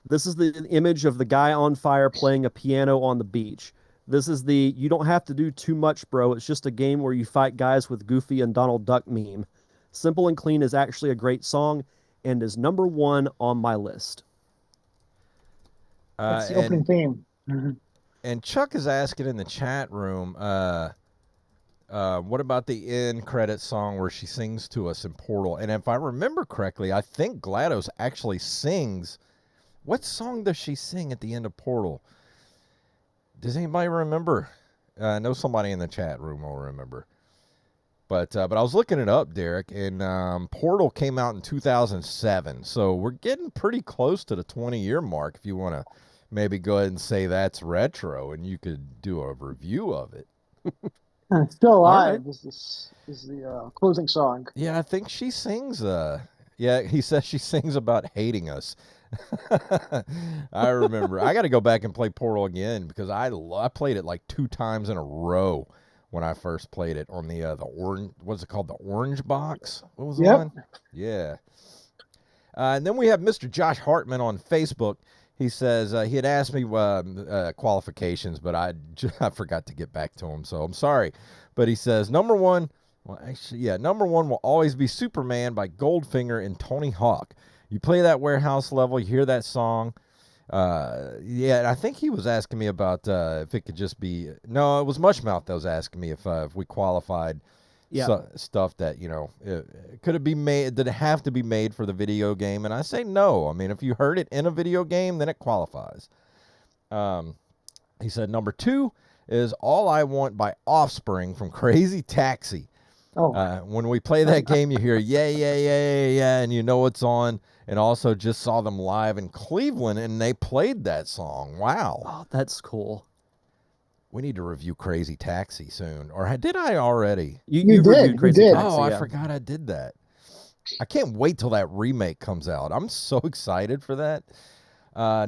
Speaker 3: This is the image of the guy on fire playing a piano on the beach. This is the, you don't have to do too much, bro. It's just a game where you fight guys with Goofy and Donald Duck meme. Simple and Clean is actually a great song and is number 1 on my list.
Speaker 1: That's the opening theme. Mm-hmm.
Speaker 2: And Chuck is asking in the chat room, what about the end credit song where she sings to us in Portal? And if I remember correctly, I think GLaDOS actually sings What song does she sing at the end of Portal? Does anybody remember? I know somebody in the chat room will remember. But I was looking it up, Derek, and Portal came out in 2007. So we're getting pretty close to the 20-year mark if you want to maybe go ahead and say that's retro, and you could do a review of it.
Speaker 1: Still Alive is the closing song.
Speaker 2: Yeah, I think she sings. He says she sings about hating us. I remember. I got to go back and play Portal again because I played it like 2 times in a row when I first played it on the orange. What's it called? The orange box. What was the one? Yeah. And then we have Mr. Josh Hartman on Facebook. He says he had asked me qualifications, but I forgot to get back to him, so I'm sorry. But he says, number one will always be Superman by Goldfinger and Tony Hawk. You play that warehouse level, you hear that song. And I think he was asking me about if it could just be... No, it was Mushmouth that was asking me if we qualified stuff that, could it be made? Did it have to be made for the video game? And I say no. I mean, if you heard it in a video game, then it qualifies. He said number 2 is All I Want by Offspring from Crazy Taxi. When we play that game, you hear yeah, and you know it's on. And also just saw them live in Cleveland, and they played that song. Wow.
Speaker 3: Oh, that's cool.
Speaker 2: We need to review Crazy Taxi soon. Or did I already?
Speaker 3: You did.
Speaker 1: Crazy Taxi,
Speaker 2: oh, I forgot I did that. I can't wait till that remake comes out. I'm so excited for that.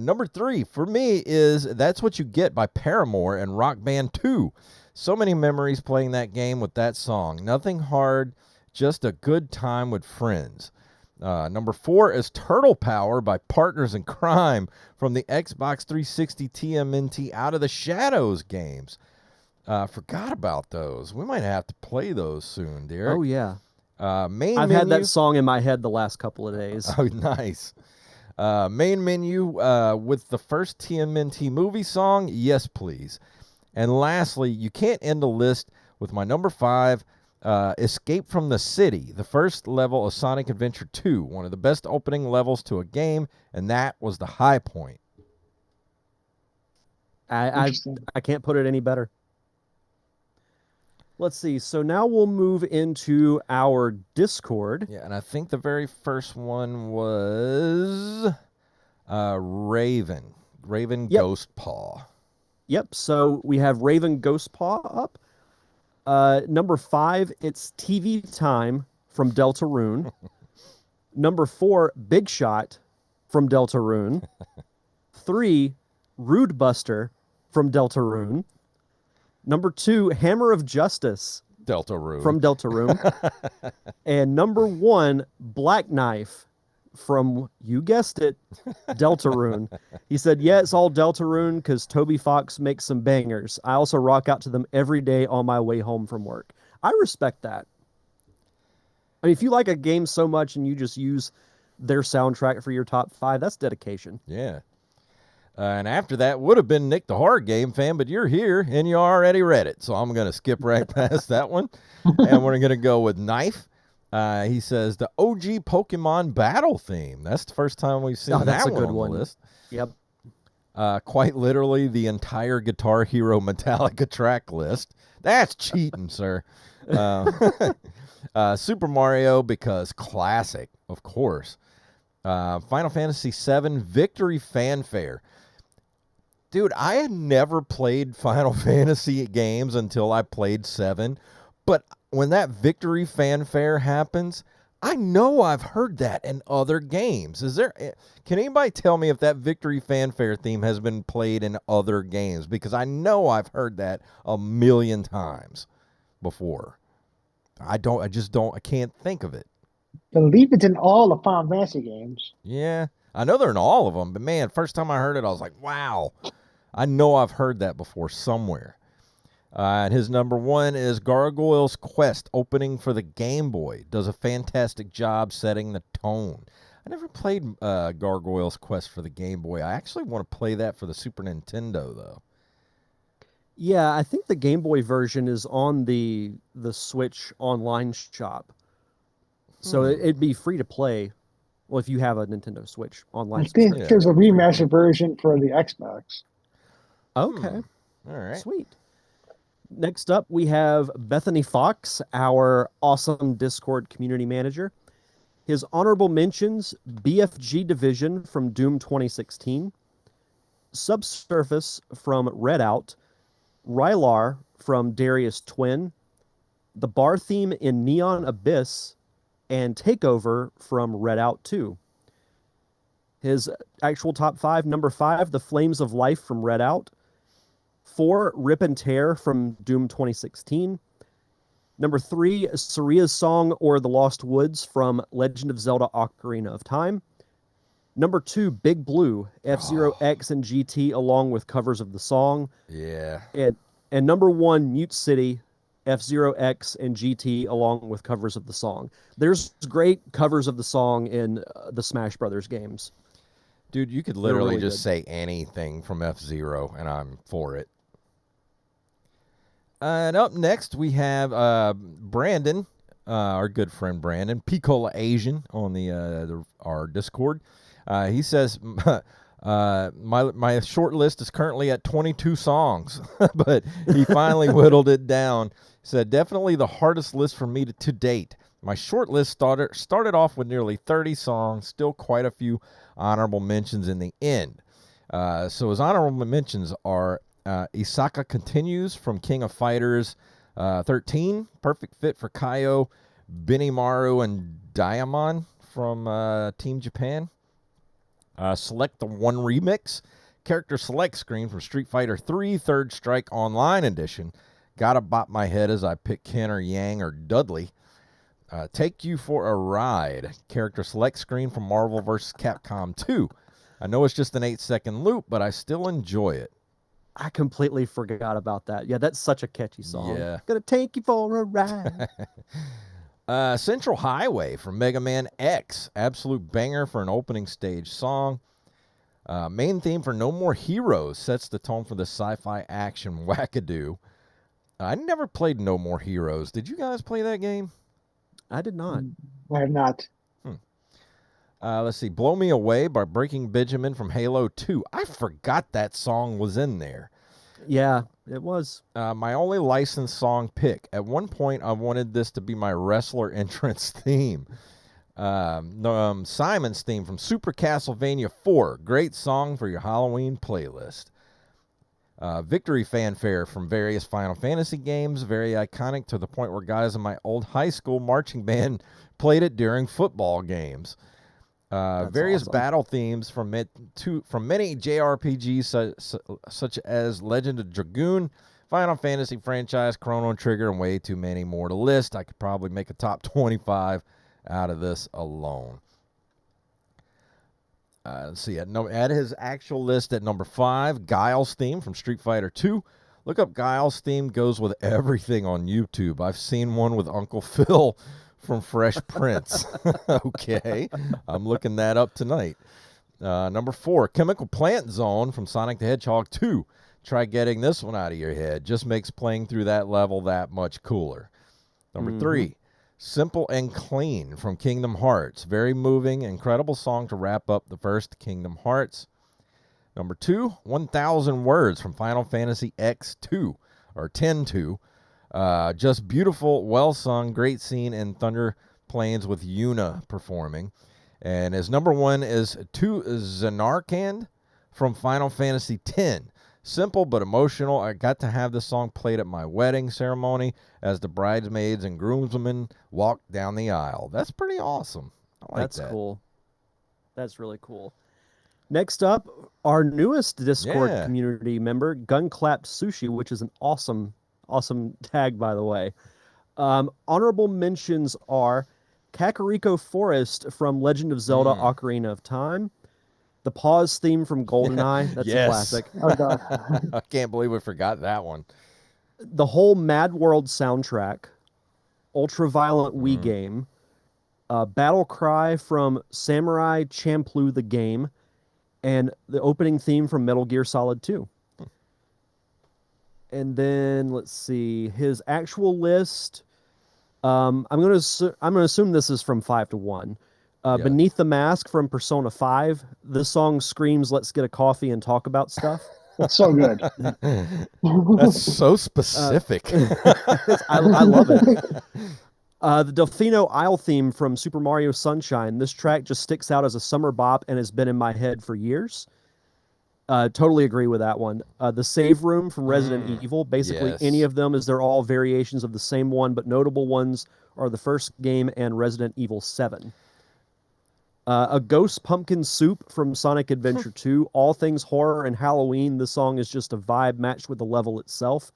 Speaker 2: Number 3 for me is That's What You Get by Paramore and Rock Band 2. So many memories playing that game with that song. Nothing hard, just a good time with friends. Number 4 is Turtle Power by Partners in Crime from the Xbox 360 TMNT Out of the Shadows games. Forgot about those. We might have to play those soon, Derek.
Speaker 3: Oh, yeah.
Speaker 2: I've
Speaker 3: had that song in my head the last couple of days.
Speaker 2: Oh, nice. Main menu with the first TMNT movie song, Yes Please. And lastly, you can't end the list with my number 5, Escape from the City, the first level of Sonic Adventure 2, one of the best opening levels to a game, and that was the high point.
Speaker 3: I can't put it any better. Let's see. So now we'll move into our Discord.
Speaker 2: Yeah, and I think the very first one was Raven Ghostpaw.
Speaker 3: Yep, so we have Raven Ghostpaw up. Number 5, it's TV Time from Deltarune. Number 4, Big Shot from Deltarune. 3, Rude Buster from Deltarune. Number 2, Hammer of Justice from Deltarune. And number 1, Black Knife from, you guessed it, Deltarune. He said, yeah, it's all Deltarune because Toby Fox makes some bangers. I also rock out to them every day on my way home from work. I respect that. I mean, if you like a game so much and you just use their soundtrack for your top 5, that's dedication.
Speaker 2: Yeah. And after that would have been Nick the Horror Game Fan, but you're here and you already read it. So I'm going to skip right past that one. And we're going to go with Knife. He says the OG Pokemon battle theme. That's the first time we've seen that one on the list.
Speaker 3: Yep.
Speaker 2: Quite literally the entire Guitar Hero Metallica track list. That's cheating, sir. Super Mario because classic, of course. Final Fantasy VII Victory Fanfare. Dude, I had never played Final Fantasy games until I played 7, but when that Victory Fanfare happens, I know I've heard that in other games. Can anybody tell me if that Victory Fanfare theme has been played in other games? Because I know I've heard that a million times before. I can't think of it.
Speaker 1: I believe it's in all the Final Fantasy games.
Speaker 2: Yeah, I know they're in all of them, but man, first time I heard it, I was like, wow. I know I've heard that before somewhere. And his number 1 is Gargoyle's Quest, opening for the Game Boy. Does a fantastic job setting the tone. I never played Gargoyle's Quest for the Game Boy. I actually want to play that for the Super Nintendo, though.
Speaker 3: Yeah, I think the Game Boy version is on the Switch online shop. So it'd be free to play Well, if you have a Nintendo Switch online,
Speaker 1: I think there's a remastered version for the Xbox.
Speaker 3: Okay,
Speaker 2: all right,
Speaker 3: sweet. Next up, we have Bethany Fox, our awesome Discord community manager. His honorable mentions: BFG Division from Doom 2016, Subsurface from Redout, Rylar from Darius Twin, the bar theme in Neon Abyss, and Takeover from Redout 2. His actual top 5: number 5, The Flames of Life from Redout, 4, Rip and Tear from Doom 2016, number 3, Saria's Song or The Lost Woods from Legend of Zelda Ocarina of Time, number 2, Big Blue, F-Zero X and GT along with covers of the song.
Speaker 2: Yeah.
Speaker 3: And number 1, Mute City, F-Zero X and GT along with covers of the song. There's great covers of the song in the Smash Brothers games.
Speaker 2: Dude, you could literally just say anything from F-Zero, and I'm for it. And up next, we have Brandon, our good friend Brandon, Picola Asian on our Discord. He says, my short list is currently at 22 songs, but he finally whittled it down. He said, definitely the hardest list for me to date. My short list started off with nearly 30 songs, still quite a few honorable mentions in the end. So his honorable mentions are Isaka Continues from King of Fighters 13, Perfect Fit for Kaio, Benimaru and Diamond from Team Japan, Select the One Remix, Character Select Screen from Street Fighter 3 Third Strike Online Edition, Gotta Bop My Head as I pick Ken or Yang or Dudley, Take You for a Ride, Character Select Screen from Marvel vs. Capcom 2. I know it's just an 8-second loop, but I still enjoy it.
Speaker 3: I completely forgot about that. Yeah, that's such a catchy song.
Speaker 2: Yeah.
Speaker 3: Gonna take you for a ride.
Speaker 2: Central Highway from Mega Man X. Absolute banger for an opening stage song. Main theme for No More Heroes sets the tone for the sci-fi action wackadoo. I never played No More Heroes. Did you guys play that game?
Speaker 3: I did not.
Speaker 1: I have not.
Speaker 2: Let's see. Blow Me Away by Breaking Benjamin from Halo 2. I forgot that song was in there.
Speaker 3: Yeah, it was.
Speaker 2: My only licensed song pick. At one point, I wanted this to be my wrestler entrance theme. Simon's theme from Super Castlevania 4. Great song for your Halloween playlist. Victory fanfare from various Final Fantasy games. Very iconic to the point where guys in my old high school marching band played it during football games. Various
Speaker 3: awesome.
Speaker 2: battle themes from many JRPGs such as Legend of Dragoon, Final Fantasy franchise, Chrono Trigger, and way too many more to list. I could probably make a top 25 out of this alone. Let's see. At his actual list at number 5, Guile's theme from Street Fighter 2. Look up Guile's theme. Goes with everything on YouTube. I've seen one with Uncle Phil from Fresh Prince. Okay. I'm looking that up tonight. Number 4, Chemical Plant Zone from Sonic the Hedgehog 2. Try getting this one out of your head. Just makes playing through that level that much cooler. Number 3, Simple and Clean from Kingdom Hearts. Very moving, incredible song to wrap up the first Kingdom Hearts. Number 2, 1000 Words from Final Fantasy X2, or 10-2. Just beautiful, well-sung, great scene in Thunder Plains with Yuna performing. And his number 1 is To Zanarkand from Final Fantasy X. Simple but emotional. I got to have this song played at my wedding ceremony as the bridesmaids and groomsmen walked down the aisle. That's pretty awesome. I like that.
Speaker 3: That's cool. That's really cool. Next up, our newest Discord community member, Gunclapped Sushi, which is an awesome tag, by the way. Honorable mentions are Kakariko Forest from Legend of Zelda Ocarina of Time, the Pause theme from GoldenEye. That's a classic.
Speaker 1: Oh, God.
Speaker 2: I can't believe we forgot that one.
Speaker 3: The whole Mad World soundtrack, Ultraviolent Wii game, Battle Cry from Samurai Champloo the game, and the opening theme from Metal Gear Solid 2. And then let's see his actual list. I'm gonna assume this is from 5 to 1. Beneath the Mask from Persona 5. This song screams, "Let's get a coffee and talk about stuff."
Speaker 1: That's so good.
Speaker 2: That's so specific.
Speaker 3: I love it. The Delfino Isle theme from Super Mario Sunshine. This track just sticks out as a summer bop and has been in my head for years. Totally agree with that one. The Save Room from Resident Evil. Basically, any of them, as they're all variations of the same one, but notable ones are the first game and Resident Evil 7. A Ghost Pumpkin Soup from Sonic Adventure 2. All things horror and Halloween. This song is just a vibe matched with the level itself.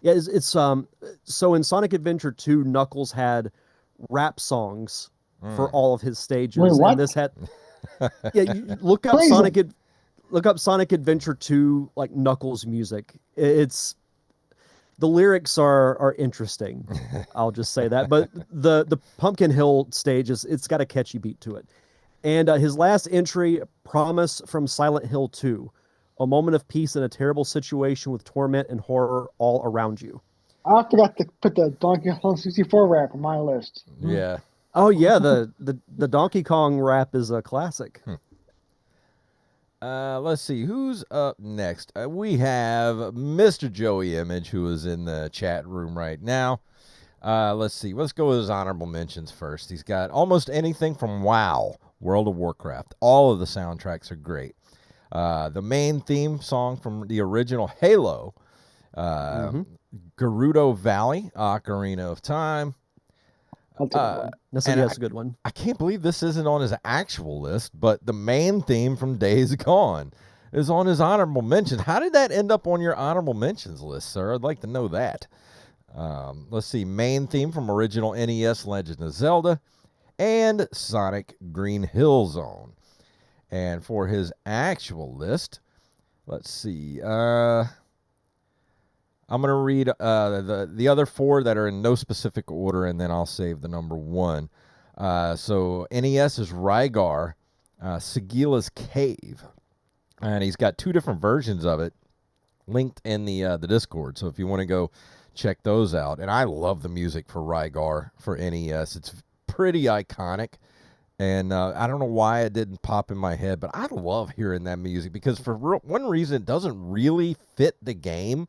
Speaker 3: Yeah, it's so in Sonic Adventure 2, Knuckles had rap songs for all of his stages.
Speaker 1: Wait, what?
Speaker 3: And this had look up Sonic Adventure 2 like Knuckles music. It's the lyrics are interesting. I'll just say that. But the Pumpkin Hill stage it's got a catchy beat to it. And his last entry, Promise from Silent Hill 2. A moment of peace in a terrible situation with torment and horror all around you.
Speaker 1: I forgot to put the Donkey Kong 64 rap on my list.
Speaker 2: Yeah.
Speaker 3: Oh yeah, the Donkey Kong rap is a classic.
Speaker 2: Let's see who's up next. We have Mr. Joey Image, who is in the chat room right now. Let's see. Let's go with his honorable mentions first. He's got almost anything from WoW, World of Warcraft. All of the soundtracks are great. The main theme song from the original Halo, Gerudo Valley, Ocarina of Time.
Speaker 3: That's a good one.
Speaker 2: I can't believe this isn't on his actual list, but the main theme from Days Gone is on his honorable mentions. How did that end up on your honorable mentions list, sir? I'd like to know that. Let's see. Main theme from original NES Legend of Zelda and Sonic Green Hill Zone. And for his actual list, let's see. I'm going to read the other four that are in no specific order, and then I'll save the number one. So NES is Rygar, Sigila's Cave. And he's got two different versions of it linked in the Discord. So if you want to go check those out. And I love the music for Rygar for NES. It's pretty iconic. And I don't know why it didn't pop in my head, but I love hearing that music because for one reason, it doesn't really fit the game,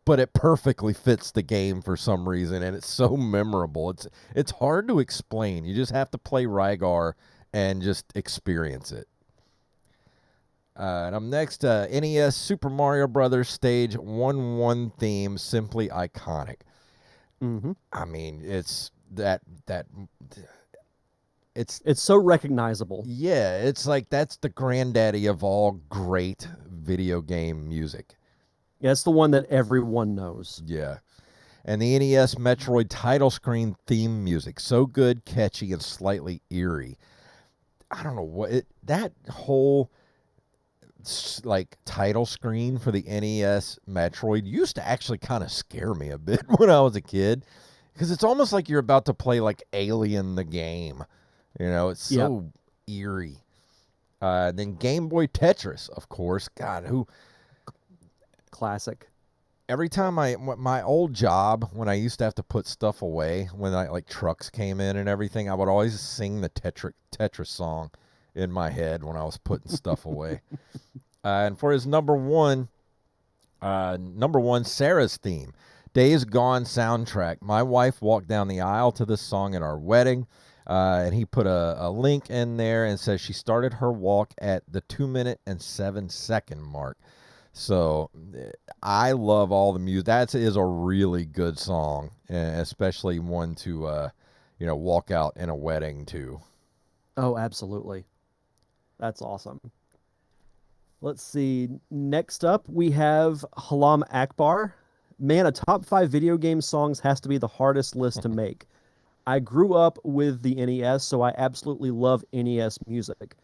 Speaker 2: but it perfectly fits the game for some reason, and it's so memorable. It's hard to explain. You just have to play Rygar and just experience it. And I'm next, NES Super Mario Brothers Stage 1-1 theme, simply iconic.
Speaker 3: Mm-hmm.
Speaker 2: I mean, it's that.
Speaker 3: It's so recognizable.
Speaker 2: Yeah, it's like that's the granddaddy of all great video game music.
Speaker 3: Yeah, it's the one that everyone knows.
Speaker 2: Yeah. And the NES Metroid title screen theme music. So good, catchy, and slightly eerie. I don't know that whole like title screen for the NES Metroid used to actually kind of scare me a bit when I was a kid. Because it's almost like you're about to play like Alien the game. You know, it's so eerie. Then Game Boy Tetris, of course. God,
Speaker 3: classic.
Speaker 2: Every time my old job, when I used to have to put stuff away, when like trucks came in and everything, I would always sing the Tetris song in my head when I was putting stuff away. And for his number one, Sarah's theme, Days Gone soundtrack. My wife walked down the aisle to this song at our wedding. And he put a link in there and says she started her walk at the 2-minute and 7-second mark. So I love all the music. That is a really good song, especially one to walk out in a wedding to.
Speaker 3: Oh, absolutely. That's awesome. Let's see. Next up, we have Halam Akbar. Man, a top 5 video game songs has to be the hardest list to make. I grew up with the NES, so I absolutely love NES music.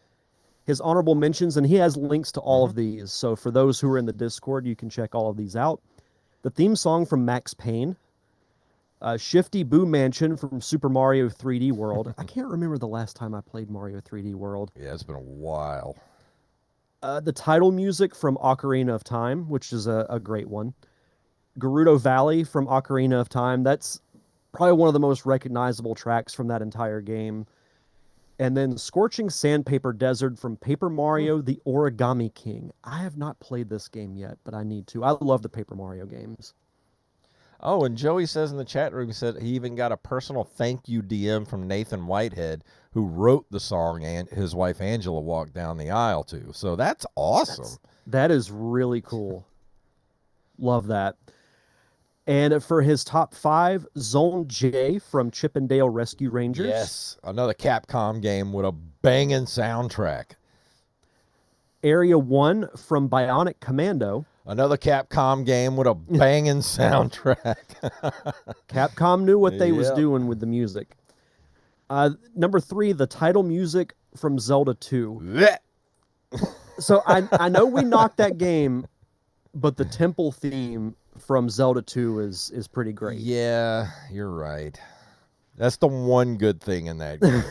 Speaker 3: His honorable mentions, and he has links to all of these, so for those who are in the Discord, you can check all of these out. The theme song from Max Payne, Shifty Boo Mansion from Super Mario 3D World. I can't remember the last time I played Mario 3D World.
Speaker 2: Yeah, it's been a while.
Speaker 3: The title music from Ocarina of Time, which is a great one. Gerudo Valley from Ocarina of Time. That's probably one of the most recognizable tracks from that entire game. And then Scorching Sandpaper Desert from Paper Mario, The Origami King. I have not played this game yet, but I need to. I love the Paper Mario games.
Speaker 2: Oh, and Joey says in the chat room, he said he even got a personal thank you DM from Nathan Whitehead, who wrote the song and his wife Angela walked down the aisle to. So that's awesome.
Speaker 3: That is really cool. Love that. And for his top 5, Zone J from Chip 'n Dale Rescue Rangers.
Speaker 2: Yes, another Capcom game with a banging soundtrack.
Speaker 3: Area 1 from Bionic Commando.
Speaker 2: Another Capcom game with a banging soundtrack.
Speaker 3: Capcom knew what they was doing with the music. Number 3, the title music from Zelda 2. So I know we knocked that game, but the temple theme from Zelda 2 is pretty great.
Speaker 2: Yeah, you're right. That's the one good thing in that game.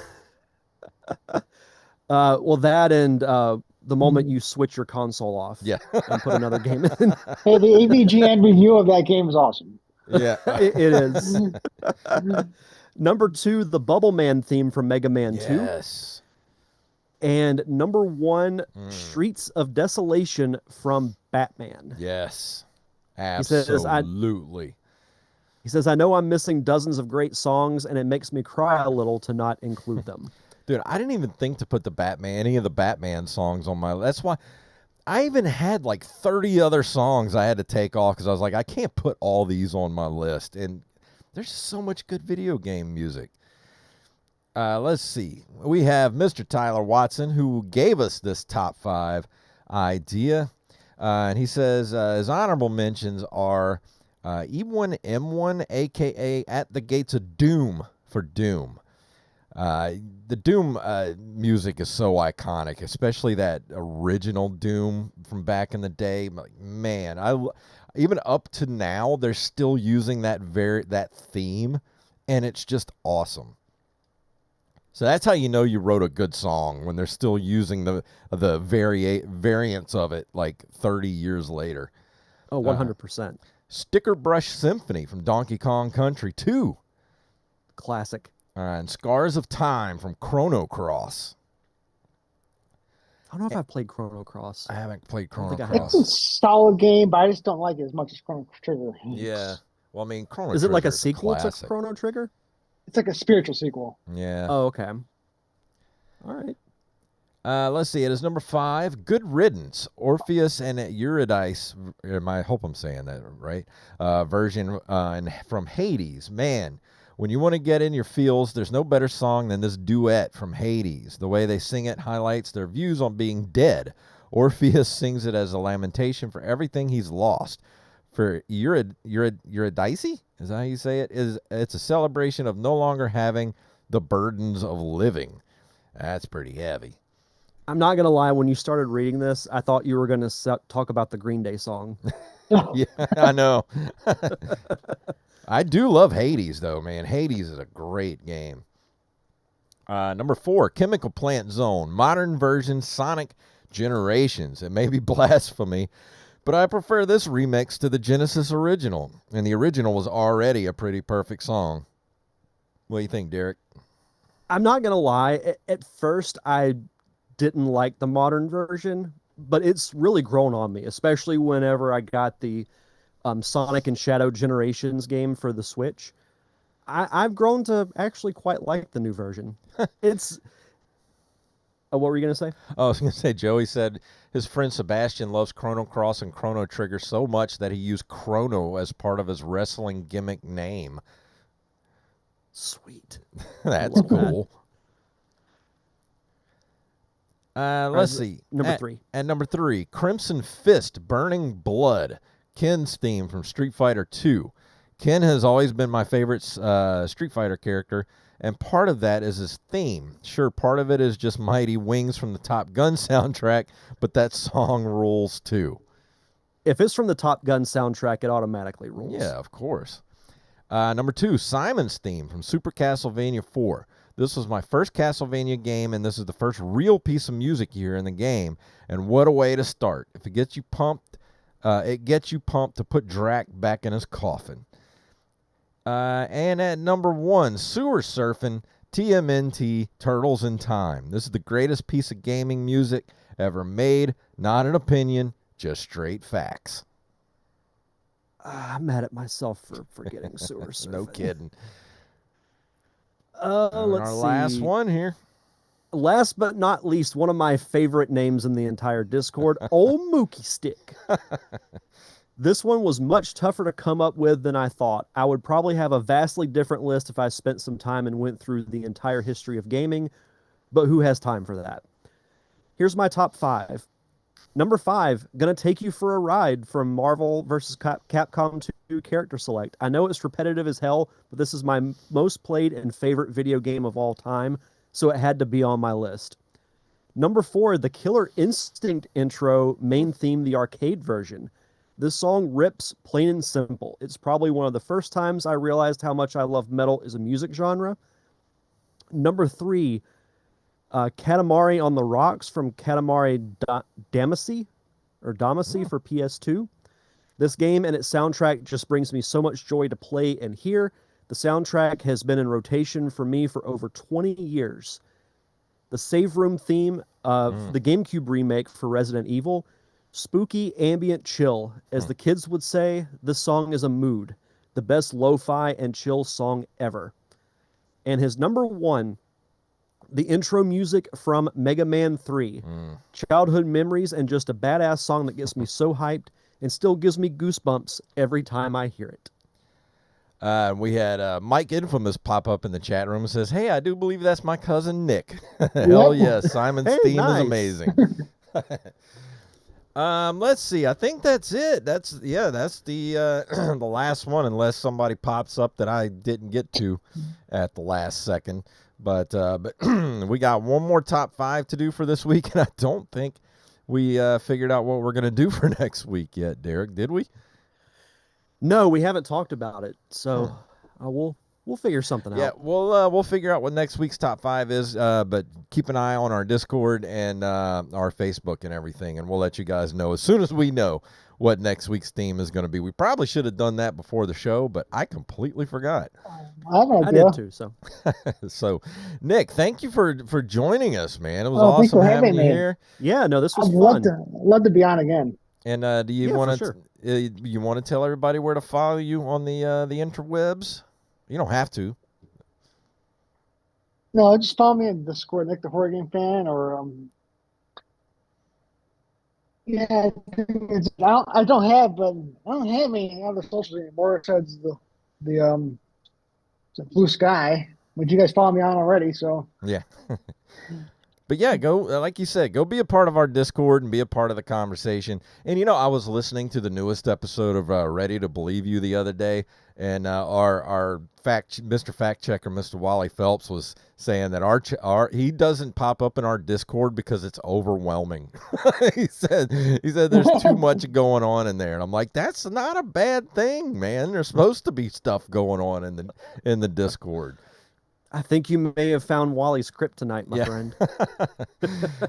Speaker 3: Well, that and the moment you switch your console off and put another game in.
Speaker 1: Hey, the AVGN review of that game is awesome.
Speaker 2: Yeah.
Speaker 3: It is. Number 2, the Bubble Man theme from Mega Man 2.
Speaker 2: Yes.
Speaker 3: And number 1, Streets of Desolation from Batman.
Speaker 2: Yes. Absolutely.
Speaker 3: He says, I know I'm missing dozens of great songs, and it makes me cry a little to not include them.
Speaker 2: Dude, I didn't even think to put any of the Batman songs on my list. That's why I even had like 30 other songs I had to take off because I was like, I can't put all these on my list. And there's so much good video game music. Let's see. We have Mr. Tyler Watson, who gave us this top 5 idea. And he says his honorable mentions are E1M1, a.k.a. At the Gates of Doom for Doom. The Doom music is so iconic, especially that original Doom from back in the day. Man, even up to now, they're still using that theme, and it's just awesome. So that's how you know you wrote a good song, when they're still using the variants of it like 30 years later.
Speaker 3: Oh, 100%.
Speaker 2: Sticker Brush Symphony from Donkey Kong Country 2.
Speaker 3: Classic.
Speaker 2: And Scars of Time from Chrono Cross.
Speaker 3: I don't know if I've played Chrono Cross.
Speaker 2: I haven't played Chrono Cross.
Speaker 1: It's a solid game, but I just don't like it as much as Chrono Trigger.
Speaker 2: Yeah. Well, I mean, Chrono Trigger
Speaker 3: is it like a sequel to Chrono Trigger?
Speaker 1: It's like a spiritual sequel.
Speaker 2: Yeah.
Speaker 3: Oh, okay. All right.
Speaker 2: Let's see. It is number 5. Good Riddance. Orpheus and Eurydice. I hope I'm saying that right. Version from Hades. Man, when you want to get in your feels, there's no better song than this duet from Hades. The way they sing it highlights their views on being dead. Orpheus sings it as a lamentation for everything he's lost. For Eurydice, is that how you say it? It's a celebration of no longer having the burdens of living. That's pretty heavy.
Speaker 3: I'm not going to lie. When you started reading this, I thought you were going to talk about the Green Day song.
Speaker 2: Yeah, I know. I do love Hades, though, man. Hades is a great game. Number 4, Chemical Plant Zone. Modern version Sonic Generations. It may be blasphemy, but I prefer this remix to the Genesis original. And the original was already a pretty perfect song. What do you think, Derek?
Speaker 3: I'm not going to lie. At first, I didn't like the modern version, but it's really grown on me, especially whenever I got the Sonic and Shadow Generations game for the Switch. I've grown to actually quite like the new version. It's... what were you going to say?
Speaker 2: Oh, I was going to say, Joey said his friend Sebastian loves Chrono Cross and Chrono Trigger so much that he used Chrono as part of his wrestling gimmick name.
Speaker 3: Sweet.
Speaker 2: That's cool. Let's see.
Speaker 3: Number 3.
Speaker 2: At number 3, Crimson Fist, Burning Blood. Ken's theme from Street Fighter 2. Ken has always been my favorite Street Fighter character, and part of that is his theme. Sure, part of it is just Mighty Wings from the Top Gun soundtrack, but that song rules too.
Speaker 3: If it's from the Top Gun soundtrack, it automatically rules.
Speaker 2: Yeah, of course. Number 2, Simon's theme from Super Castlevania 4. This was my first Castlevania game, and this is the first real piece of music you hear in the game. And what a way to start. If it gets you pumped, to put Drac back in his coffin. And at number 1, Sewer Surfing, TMNT Turtles in Time. This is the greatest piece of gaming music ever made. Not an opinion, just straight facts.
Speaker 3: I'm mad at myself for forgetting Sewer Surfing.
Speaker 2: No kidding.
Speaker 3: Let's
Speaker 2: see.
Speaker 3: Last
Speaker 2: one here.
Speaker 3: Last but not least, one of my favorite names in the entire Discord, Old Mookie Stick. This one was much tougher to come up with than I thought. I would probably have a vastly different list if I spent some time and went through the entire history of gaming, but who has time for that? Here's my top 5. Number 5, gonna take you for a ride from Marvel vs. Capcom 2 Character Select. I know it's repetitive as hell, but this is my most played and favorite video game of all time, so it had to be on my list. Number 4, the Killer Instinct intro main theme, the arcade version. This song rips, plain and simple. It's probably one of the first times I realized how much I love metal as a music genre. Number 3, Katamari on the Rocks from Katamari Damacy for PS2. This game and its soundtrack just brings me so much joy to play and hear. The soundtrack has been in rotation for me for over 20 years. The save room theme of the GameCube remake for Resident Evil. Spooky, ambient, chill. As the kids would say, this song is a mood. The best lo-fi and chill song ever. And his number 1, the intro music from Mega Man 3. Childhood memories and just a badass song that gets me so hyped and still gives me goosebumps every time I hear it.
Speaker 2: We had Mike Infamous pop up in the chat room and says, "Hey, I do believe that's my cousin Nick." Hell yes, Simon's theme is amazing. Let's see. I think that's it. That's the the last one, unless somebody pops up that I didn't get to at the last second. But we got one more top 5 to do for this week, and I don't think we figured out what we're gonna do for next week yet. Derek, did we?
Speaker 3: No, we haven't talked about it, so we'll figure something out.
Speaker 2: Yeah, we'll figure out what next week's top 5 is, but keep an eye on our Discord and our Facebook and everything, and we'll let you guys know as soon as we know what next week's theme is going to be. We probably should have done that before the show, but I completely forgot.
Speaker 1: I
Speaker 3: did too. So,
Speaker 2: so Nick, thank you for joining us, man. It was awesome having you here.
Speaker 3: Yeah, no, this was fun.
Speaker 1: Love to be on again.
Speaker 2: And do you want to you want to tell everybody where to follow you on the interwebs? You don't have to.
Speaker 1: No, just follow me in Discord, Nick the Horror Game Fan, or I don't have any other socials anymore besides the Blue Sky, which you guys follow me on already. So
Speaker 2: yeah. But yeah, go, like you said, go be a part of our Discord and be a part of the conversation. And, I was listening to the newest episode of Ready to Believe You the other day, and our Mr. Fact Checker, Mr. Wally Phelps, was saying that he doesn't pop up in our Discord because it's overwhelming. he said there's too much going on in there. And I'm like, that's not a bad thing, man. There's supposed to be stuff going on in the Discord.
Speaker 3: I think you may have found Wally's kryptonite, my friend.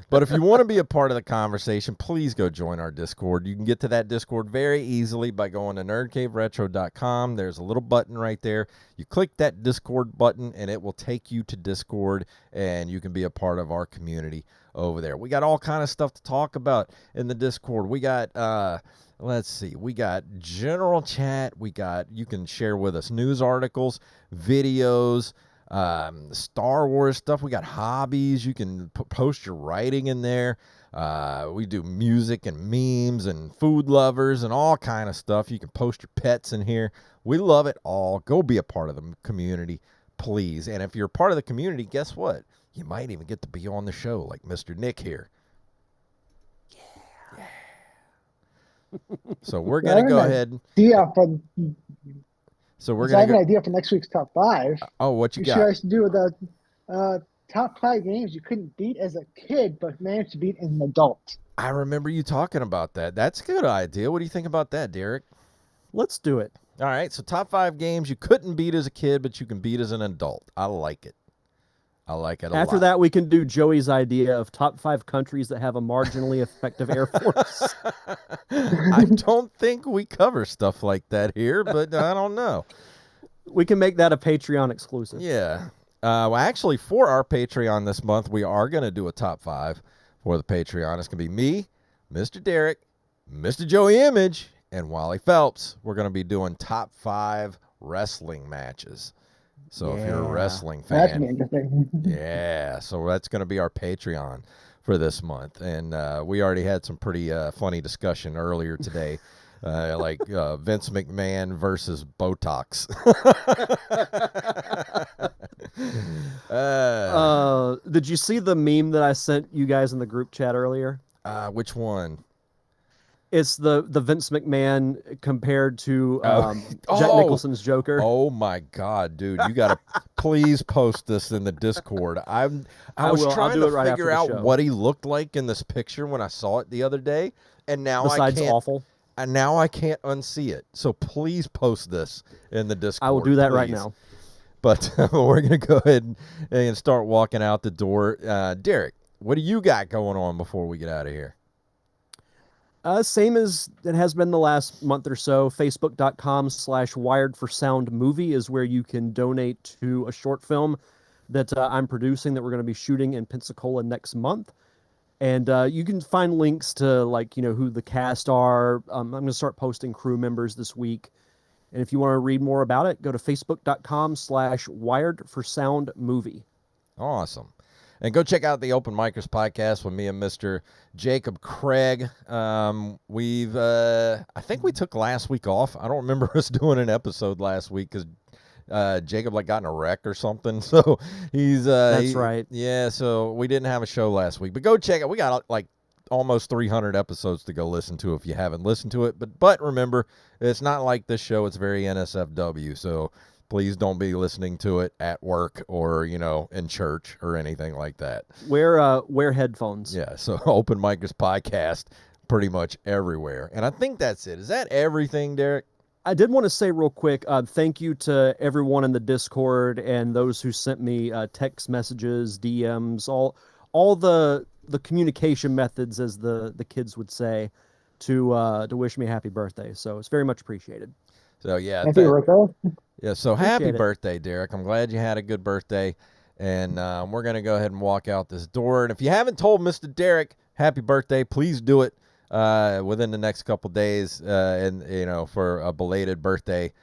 Speaker 2: But if you want to be a part of the conversation, please go join our Discord. You can get to that Discord very easily by going to nerdcaveretro.com. There's a little button right there. You click that Discord button, and it will take you to Discord, and you can be a part of our community over there. We got all kind of stuff to talk about in the Discord. We got... let's see. We got general chat. You can share with us news articles, videos, Star Wars stuff. We got hobbies. You can post your writing in there. We do music and memes and food lovers and all kind of stuff. You can post your pets in here. We love it all. Go be a part of the community, please. And if you're a part of the community, guess what? You might even get to be on the show like Mr. Nick here. Yeah. So we're going to go ahead. So I
Speaker 1: have an idea for next week's top 5.
Speaker 2: Oh, what you got?
Speaker 1: You should do with the top 5 games you couldn't beat as a kid, but managed to beat as an adult.
Speaker 2: I remember you talking about that. That's a good idea. What do you think about that, Derek?
Speaker 3: Let's do it.
Speaker 2: All right. So top 5 games you couldn't beat as a kid, but you can beat as an adult. I like it. I like it a lot.
Speaker 3: After that, we can do Joey's idea of top 5 countries that have a marginally effective Air Force.
Speaker 2: I don't think we cover stuff like that here, but I don't know.
Speaker 3: We can make that a Patreon exclusive.
Speaker 2: Yeah. Well, actually, for our Patreon this month, we are going to do a top 5 for the Patreon. It's going to be me, Mr. Derek, Mr. Joey Image, and Wally Phelps. We're going to be doing top 5 wrestling matches. So if you're a wrestling fan,
Speaker 1: that's interesting.
Speaker 2: Yeah, so that's going to be our Patreon for this month. And we already had some pretty funny discussion earlier today, like Vince McMahon versus Botox.
Speaker 3: Did you see the meme that I sent you guys in the group chat earlier?
Speaker 2: Which one?
Speaker 3: It's the Vince McMahon compared to Jack Nicholson's Joker.
Speaker 2: Oh my God, dude! You gotta please post this in the Discord. I was trying to figure out what he looked like in this picture when I saw it the other day, and now
Speaker 3: Besides awful.
Speaker 2: And now I can't unsee it. So please post this in the Discord.
Speaker 3: I will do that right now.
Speaker 2: But we're gonna go ahead and start walking out the door. Derek, what do you got going on before we get out of here?
Speaker 3: Same as it has been the last month or so. Facebook.com/wiredforsoundmovie is where you can donate to a short film that I'm producing that we're going to be shooting in Pensacola next month. And you can find links to, like, who the cast are. I'm going to start posting crew members this week. And if you want to read more about it, go to Facebook.com/wiredforsoundmovie.
Speaker 2: Awesome. And go check out the Open Micers podcast with me and Mr. Jacob Craig. I think we took last week off. I don't remember us doing an episode last week because Jacob got in a wreck or something. So he's
Speaker 3: that's right.
Speaker 2: Yeah, so we didn't have a show last week. But go check it. We got almost 300 episodes to go listen to if you haven't listened to it. But remember, it's not like this show. It's very NSFW. So please don't be listening to it at work or, in church or anything like that.
Speaker 3: Wear headphones.
Speaker 2: Yeah, so Open Micers podcast pretty much everywhere. And I think that's it. Is that everything, Derek?
Speaker 3: I did want to say real quick, thank you to everyone in the Discord and those who sent me text messages, DMs, all the communication methods, as the kids would say, to wish me a happy birthday. So it's very much appreciated.
Speaker 2: So yeah,
Speaker 1: happy birthday.
Speaker 2: Yeah, so happy birthday, Derek. I'm glad you had a good birthday. And we're going to go ahead and walk out this door. And if you haven't told Mr. Derek happy birthday, please do it within the next couple days and for a belated birthday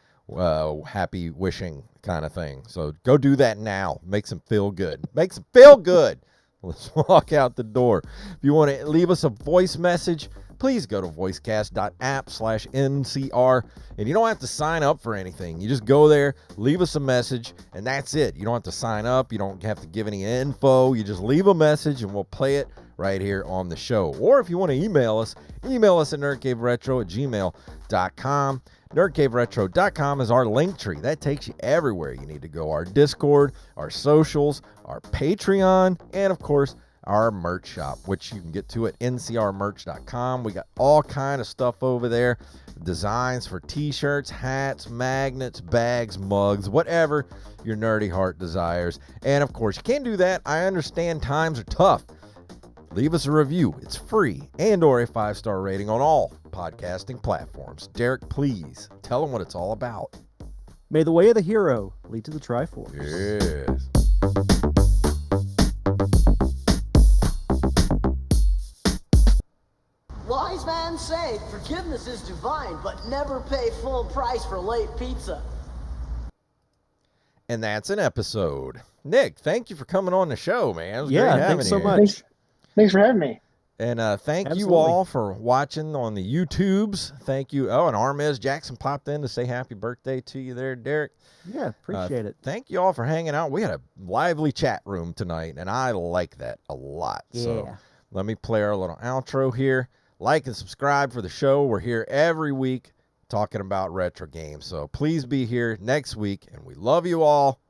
Speaker 2: happy wishing kind of thing. So go do that now. Makes him feel good. Makes him feel good. Let's walk out the door. If you want to leave us a voice message, please go to voicecast.app/NCR. And you don't have to sign up for anything. You just go there, leave us a message, and that's it. You don't have to sign up. You don't have to give any info. You just leave a message, and we'll play it right here on the show. Or if you want to email us at nerdcaveretro@gmail.com. Nerdcaveretro.com is our link tree. That takes you everywhere you need to go. Our Discord, our socials, our Patreon, and, of course, our merch shop, which you can get to at ncrmerch.com. We got all kind of stuff over there. Designs for t-shirts, hats, magnets, bags, mugs, whatever your nerdy heart desires. And, of course, you can't do that. I understand times are tough. Leave us a review. It's free, and/or a 5-star rating on all podcasting platforms. Derek, please tell them what it's all about.
Speaker 3: May the way of the hero lead to the Triforce.
Speaker 2: Yes.
Speaker 5: Wise man say forgiveness is divine, but never pay full price for late pizza.
Speaker 2: And that's an episode. Nick, thank you for coming on the show, man. It was great having
Speaker 3: thanks so
Speaker 2: you.
Speaker 3: much.
Speaker 1: Thanks for having me.
Speaker 2: And thank you all for watching on the YouTubes. Thank you. Oh, and Armez Jackson popped in to say happy birthday to you there, Derek.
Speaker 3: Yeah, appreciate it.
Speaker 2: Thank you all for hanging out. We had a lively chat room tonight, and I like that a lot.
Speaker 3: Yeah.
Speaker 2: So let me play our little outro here. Like and subscribe for the show. We're here every week talking about retro games. So please be here next week, and we love you all.